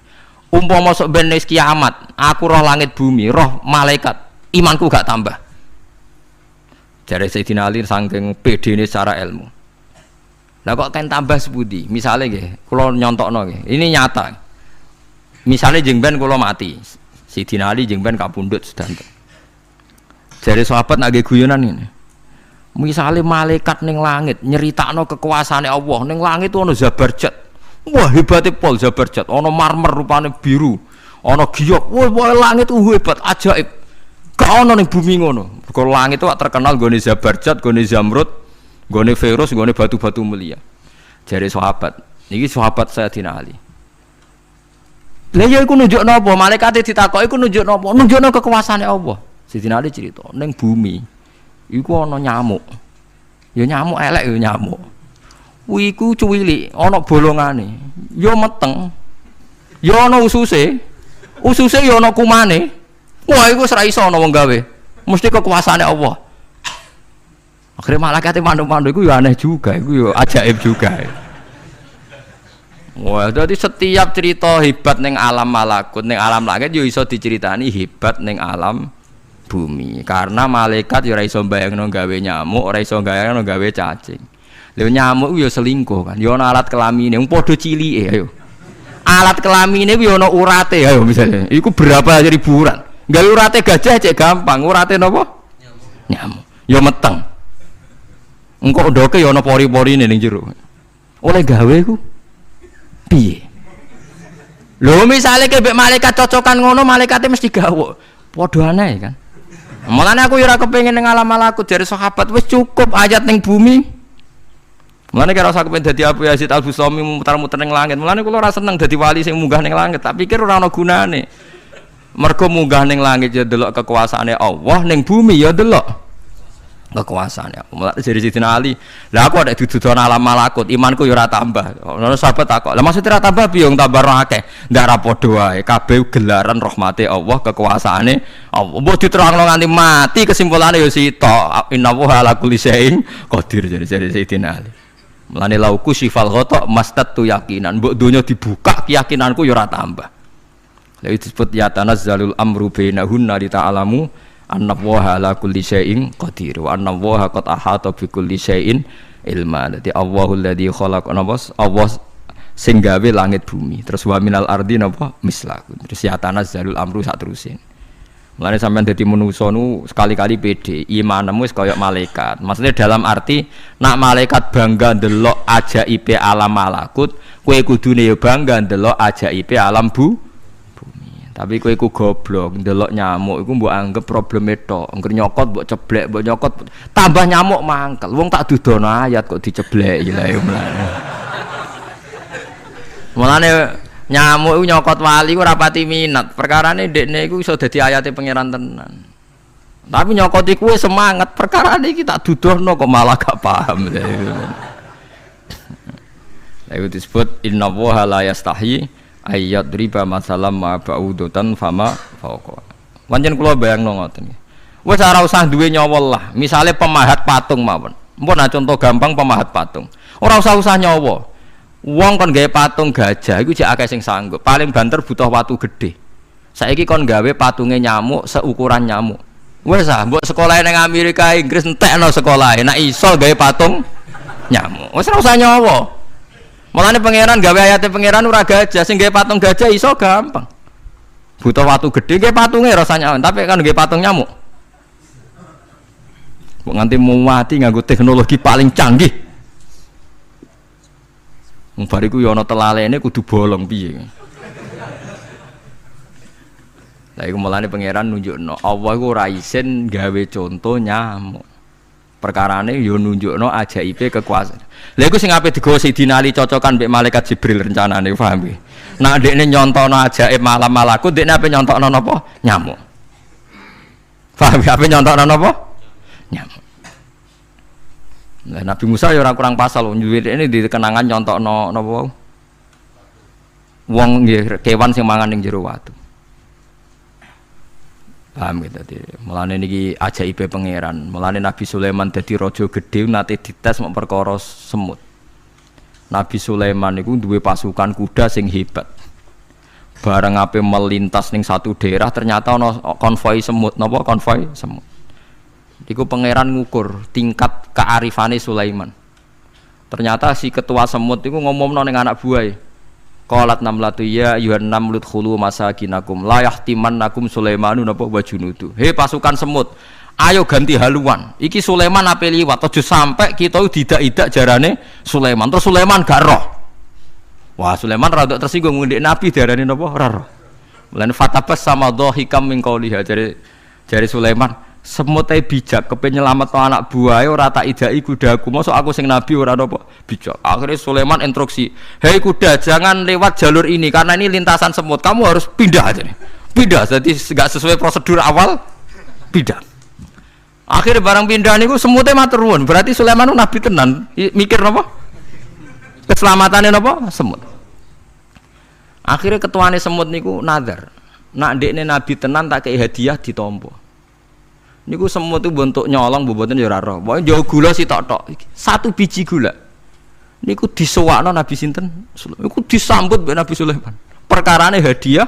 Umpama sok ben wis kiamat, aku roh langit bumi, roh malaikat, imanku gak tambah. Jare Sayyidina Ali saking pedene secara ilmu. Lah kok kan tambah sepundi? Misale nggih, kula nyontokno nggih. Ini nyata. Misale jeng ben kula mati. Sayyidina Ali jeng ben kapundhut sedanten. Jare sahabat nak nggih guyonan ngene. Misale malaikat ning langit nyeritakno kekuasaane Allah, ning langit ana Zabarjat. Wah, hebate pol Zabarjat, ana marmer rupane biru, ana giok. Wah, langit hebat, ajaib. Gak ana ning bumi ngono. Mergo langit itu terkenal gone Zabarjat, gone Zamrud, gone Firus, gone batu-batu mulia. Jare sahabat, niki sahabat Sayyidina Ali. Lah ya iku nunjukno apa? Malaikate ditakoki iku nunjukno apa? Nunjukno kekuasaane Allah. Sayyidina Ali cerita, ning bumi iku ana nyamuk. Ya nyamuk elek ya nyamuk. Kuwi iku cuwilik, ana bolongane. Ya meteng. Ya ana ususe. Ususe ya ana kumane. Wah iku ora iso ana wong gawe. Mesti kekuasaane Allah. Akhire malaikat mandu-mandu iku ya aneh juga, iku ya ajaib juga. Wah, jadi setiap cerita hebat ning alam malakut, ning alam langit yo iso diceritani hebat ning alam bumi. Karena malaikat ya ora iso bayangno gawe nyamuk, ora iso bayangno gawe cacing. Lha nyamuk yo selingkuh kan. Yo ana alat kelamine, wong padha cilike ayo. Alat kelamine ku yo ana urate ayo misalnya. Iku berapa ribuan. Gawe urate gajah cek gampang, urate napa? Nyamuk. Yo meteng. Engko ndoke yo ana pori-porine ning jero. Oleh gawe ku piye? Lho misale kebek malaikat cocokan ngono, malaikate mesti gawok. Padha aneh kan. Mulane aku ora kepengin ning alam malakut jare sahabat wis cukup ayat ning bumi. Mulane kira usah kepen dadi Abu Yazid Al-Bustami muter-muter ning langit. Mulane kula ora seneng dadi wali sing munggah ning langit, tak pikir ora ana gunane. Mergo munggah ning langit ya delok kekuasaane Allah, ning bumi ya delok kekuasaane Allah. Mulane jare Sayyidina Ali, lah aku ada didudon alam malakut, imanku ya ora tambah. Ono sahabat takok, "Lah maksud ora tambah piye wong tambah akeh?" Ndak ra padha wae, kabeh gelaran rahmate Allah, kekuasaane Allah. Mbok diterangno nganti mati kesimpulane ya sitok. Innallaha ala kulli syai'in qadir jare Sayyidina Ali. Mulane lauku sifal ghata mastatu yakinan, mbok donya dibuka keyakinanku ya ora tambah. Lha disebut ya tanazzalul amru bainahunna li ta'lamu annallaha ala kulli syai'in qadir wa annallaha qad ahata bi kulli syai'in ilma. Dadi Allahul ladzi khalaq Allah sing gawe langit bumi. Terus wa minal ardi napa mislaku. Terus ya tanazzalul amru sak terusin. Mulane sampean dadi manusa nu sekali-kali pede, imanmu wis kaya malaikat. Maksudnya dalam arti nak malaikat bangga ndelok ajaibe alam malakut, kowe kudune ya bangga ndelok ajaibe alam bumi. Tapi kowe iku goblok, ndelok nyamuk iku mbok anggap probleme tok. Engger nyokot mbok ceblek, mbok nyokot tambah nyamuk mangkel. Wong tak dudono ayat kok dicebleki lha ya mulane. Mulane nyamuk iku nyokot wali ora pati minat. Perkarane ndekne iku iso dadi ayate pangeran tenan. Tapi nyokoti kue semangat perkara ini kita dudohno kok malah gak paham. Itu disebut inna woha la yastahi ayat riba masalam ma ba'udotan fama fauqa. Pancen kula bayangno ngoten. Wis ora usah duwe nyawa lah. Misale pemahat patung mawon. Mpun contoh gampang pemahat patung. Ora usah nyawa. Wong kon gawe patung gajah iku jek akeh sing sanggup. Paling banter butuh watu gede. Saiki kon gawe patunge nyamuk seukuran nyamuk. Wis mbok sekolah ning Amerika Inggris entekno sekolah. Nek iso gawe patung nyamuk. Wis ora usah nyawa. Mulane pangeran gawe ayate pangeran ora gajah, sing gawe patung gajah iso gampang. Butuh watu gede gawe patunge rasanya, tapi kan gawe patung nyamuk. Mbok nganti muwati nganggo teknologi paling canggih. Wong bariku ya ana telalene kudu bolong piye. Lah iku mulane pangeran nunjukno Allah iku ora isin gawe conto nyamuk. Perkarane yo nunjukno ajaibe kekuasaan. Lha iku sing ape digawa Sidina Ali cocokan mbek malaikat Jibril rencanane paham iki. Nek ndekne nyontono ajaib malam malaku ndekne ape nyontokno napa? Nyamuk. Paham ape nyontokno napa? Nyamuk. Lah Nabi Musa ya ora kurang pasal nyuwene di kenangan nyontokno napa? Wong nggih kewan sing mangan ning jero watu. Paham gitu tadi. Mulane niki ajaibe pangeran. Mulane Nabi Sulaiman dadi raja gedhe nate dites mok perkara semut. Nabi Sulaiman niku duwe pasukan kuda sing hebat. Bareng ape melintas ning satu daerah ternyata ana konvoi semut. Napa konvoi semut? Iku pangeran ngukur tingkat kearifane Sulaiman. Ternyata si ketua semut iku ngomongno ning anak buahe. Qalat namlatu ya ayuhan namlut khulu masakinakum la yahtimannakum Sulaimanu napa wa junudu. He pasukan semut, ayo ganti haluan. Iki Sulaiman ape liwat aja sampai kita didak-idak jarane Sulaiman. Terus Sulaiman gak roh. Wah, Sulaiman rada tersinggung ngendek Nabi diarani napa ora roh. Mulane fatabas sama dhahikam min qauliha jare Sulaiman, semut ae bijak kepen nyelametno anak buahe ora tak idaki kudaku. Mosok aku sing nabi ora apa bijak. Akhirnya Sulaiman instruksi, "Hei kuda, jangan lewat jalur ini karena ini lintasan semut. Kamu harus pindah aja nih." Pindah, jadi enggak sesuai prosedur awal. Pindah. Akhirnya barang pindah niku semutnya matur nuwun. Berarti Sulaiman nabi tenan. Mikir napa? Keselamatan napa? Semut. Akhirnya ketuane semut niku nazar. Nak ndekne nabi tenan tak kei hadiah ditampa. Niku semut itu bentuk nyolong boboten ya ora roh. Pokoke jauh gula sitok-tok. Satu biji gula. Niku disewakno Nabi sinten? Niku disambut mbek Nabi Sulaiman. Perkarane hadiah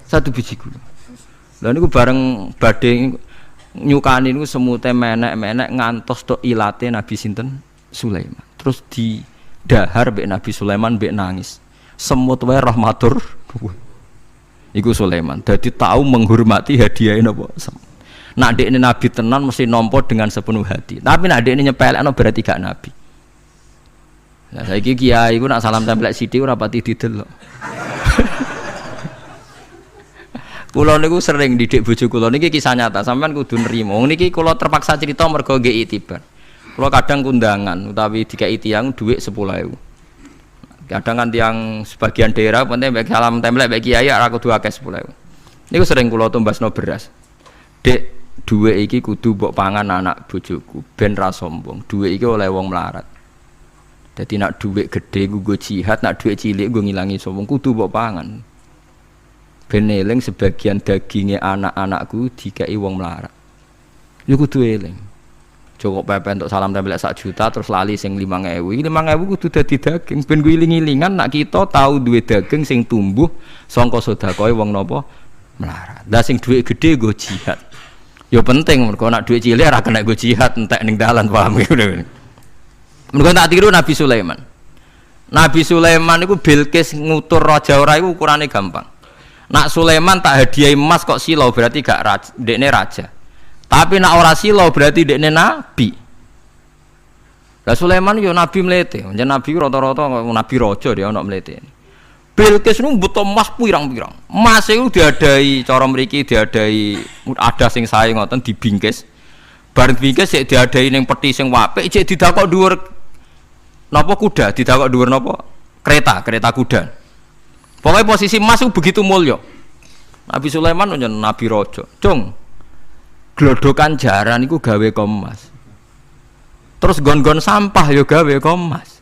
satu biji gula. Lah niku bareng badhe nyukani niku semute menek-menek ngantos tok ilate Nabi sinten? Sulaiman. Terus didahar mbek Nabi Sulaiman mbek nangis. Semut wae rahmatur. Iku Sulaiman. Dadi tahu menghormati hadiahe napa? Nak dekne nabi tenan mesti nampa dengan sepenuh hati. Tapi nak dekne nyepelekno berarti gak nabi. Nah saiki kiai iku nak salam tempel sithik ora pati didelok. Kula niku sering didik bojo kula niki kisah nyata, sampean kudu nrimo. Niki kula terpaksa cerita mergo nggih itibar. Kula kadang kundangan utawi dikai tiyang dhuwit 10.000. Kadang kan tiyang sebagian daerah penting mek salam tempel mek kiai ora kudu akeh 10.000. Niku sering kula tumbasno beras. Dek duwe iki kudu mbok pangan anak bojoku ben ra sombong. Duwe iki oleh wong melarat. Dadi nak duwe gedhe nggo jihad, nak duwe cilik nggo ngilangi sombong kudu mbok pangan. Ben eling sebagian daginge anak-anakku dikeki wong melarat. Yo kudu eling. Cukup pepe untuk salam tempel 1 juta terus lali sing 5.000. 5.000 kudu dadi daging ben ku iling-ilingan nak kita tahu duwe daging sing tumbuh saka sedekahe wong napa melarat. Lah sing duwe gedhe nggo jihad. Ya penting mergo nak duit cilik ora kena go jihad entek ning dalan paham ngono. Mergo tak tiru Nabi Sulaiman. Nabi Sulaiman iku Bilqis ngutur raja ora iku ukurane gampang. Nak Sulaiman tak hadiahi emas kok silau berarti gak dekne raja. Tapi nak ora silau berarti dekne nabi. Lah Sulaiman yo nabi mlete. Jeneng nabi rata-rata nabi raja dia ana mlete. Bilqis nu butuh emas pirang-pirang. Emas itu diadai cara mriki diadai ada sing sae ngoten dibingkis. Bareng bingkis sik diadai ning peti sing apik cek didakok dhuwur napa kuda, didakok dhuwur napa kereta kuda. Pokoknya posisi emas itu begitu mulya. Nabi Sulaiman nyen nabi raja. Cung. Glodokan jaran iku gawe Kommas. Terus gon-gon sampah yo gawe Kommas.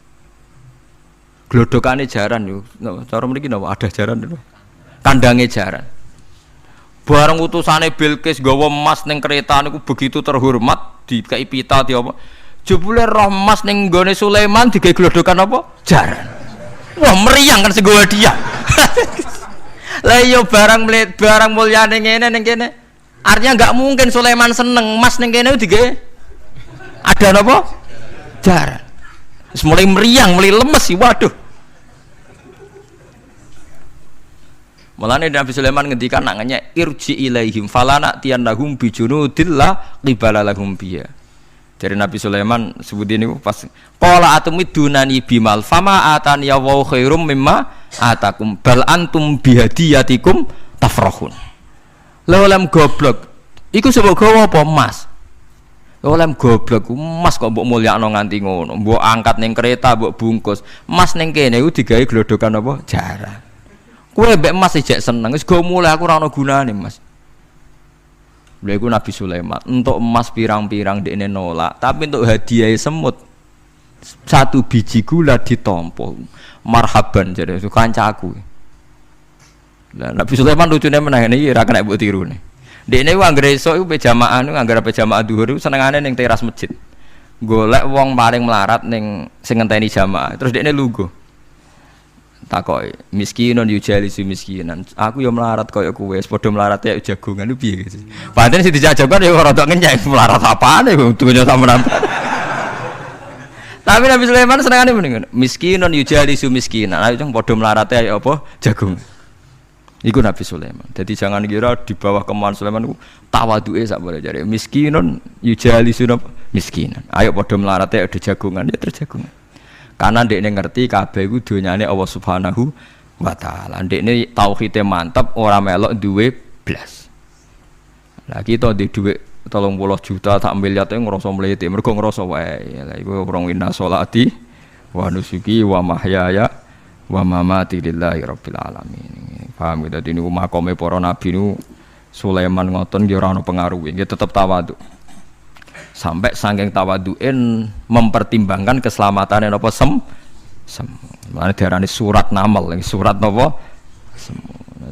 Glodokane jaran yo. Cara mriki napa ada jaran lho. Kandange jaran. Bareng utusane Bilqis gawa emas ning kereta niku begitu terhormat dikai pita di apa. Jebule roh emas ning nggone Sulaiman digawe glodokan apa? Jaran. Wah meriang kan segowo dia. Lah yo barang mulyane ngene ning kene. Artinya enggak mungkin Sulaiman seneng emas ning kene digawe ada napa? Jaran. Wis mulai meriang, mulai lemes sih, waduh. Mulane Nabi Sulaiman ngendikan nanganya irji ilaihim falana tiyannahum bijunudil la qibala lahum biya. Dari Nabi Sulaiman sebutin niku pas qala atumidunani bimal fama atani ya wa khairum mimma atakum bal antum bihadiyatikum tafrahun. Lha goblok iku sebab gawa apa emas? Olem goblok emas kok mbok mulyakno nganti ngono, mbok angkat ning kereta mbok bungkus. Emas ning kene iku digawe glodokan apa? Jaran. Kowe mbek emas ijek seneng, wis go mulai aku ora ana gunane, Mas. Lha iku Nabi Sulaiman, entuk emas pirang-pirang dekne nolak, tapi untuk hadiah semut. Satu biji gula ditampa. Marhaban jare kancaku. Lah Nabi Sulaiman lucune meneh iki ora kena mbok tirune. Dekne ku anggere esuk iku pejamaah niku anggere pejamaah zuhur senengane ning teras masjid. Golek wong paling melarat ning sing ngenteni jamaah. Terus dekne lungguh. Takoki, miskinun yujalisu miskinan. Aku ya melarat kaya kowe, padha melarat ya jagongan lu piye gitu. Padahal sing dijajakan ya rada ngenyek melarat apane kok dunya sampean. Tapi Nabi Sulaiman senengane mendingan miskinun yujalisu miskinan. Ayo padha melarat ya apa jagongan. Iku Nabi Sulaiman. Jadi jangan kira di bawah kemauan Sulaiman ku tawaduke sak boleh jare. Miskinun yujalisu miskinan. Ayo padha melarat ya ada jagongan ya terjagongan. Karena ndekne ngerti kabeh iku donyane Allah Subhanahu wa taala. Ndekne tauhide mantep ora melok duwe blas. Lah kita di dhuwit 30 juta tak miliar e ngrasa mlete, mergo ngrasa wae. Lah iku orang inna sholati wa nusuki wa mahyaya wa mamati lillahi rabbil alamin. Paham gitu dadi niku makome para nabi niku Sulaiman ngoten nggih ora ana pengaruhe, nggih tetep tawadhu. Sampai saking tawaduin mempertimbangkan keselamatan napa mana diarani surat namal, surat napa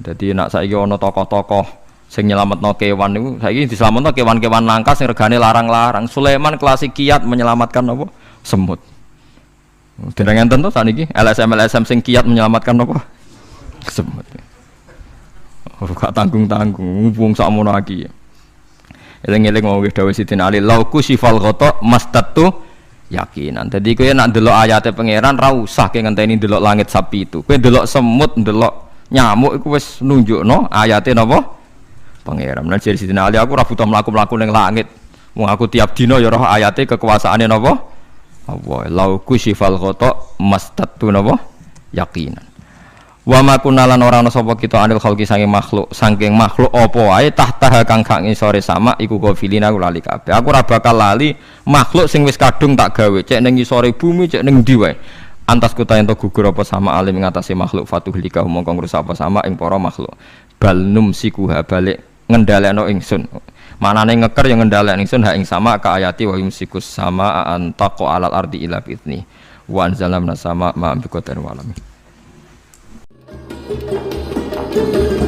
jadi nak saiki ana tokoh-tokoh sing nyelametno kewan niku saiki diselametno kewan-kewan langka sing regane larang-larang. Sulaiman klasik kiat menyelamatkan napa semut. Dereng enten to saniki LSM sing kiat menyelamatkan napa semut. Gak tanggung-tanggung wong sakmono iki. Eling-eling mau wis dawuh Sidin Ali lauku sifal ghata mastatu yakinan. Dadi kowe nek ndelok ayate pangeran ra usah ke ngenteni ndelok langit sapi itu. Kowe ndelok semut, ndelok nyamuk iku wis nunjukno ayate napa pangeran. Lan jare Sidin Ali aku ora butuh mlaku-mlaku ning langit. Wong aku tiap dina ya roh ayate kekuasaane napa? Allah. Lauku sifal ghata mastatu napa yakinan. Wa ma kunalan ora ana sapa kita anil khalqi saking makhluk apa wae tahta kang gak ngisore sama iku gofilina lali kabeh. Aku ora bakal lali makhluk sing wis kadung tak gawe cek ning ngisore bumi cek ning ndi wae. Antas kuta ento gugur apa sama alim ngatasi makhluk fatuhlika mongko ngrusak apa sama ing para makhluk. Bal numsikuha balik ngendhalekno ingsun. Manane ngeker yang ngendhalekno ingsun ha ing sama ka ayati wa yumsikus sama antaqo alal ardi ila bitni. Wa anzalamna sama ma bi qatar walami. Thank you.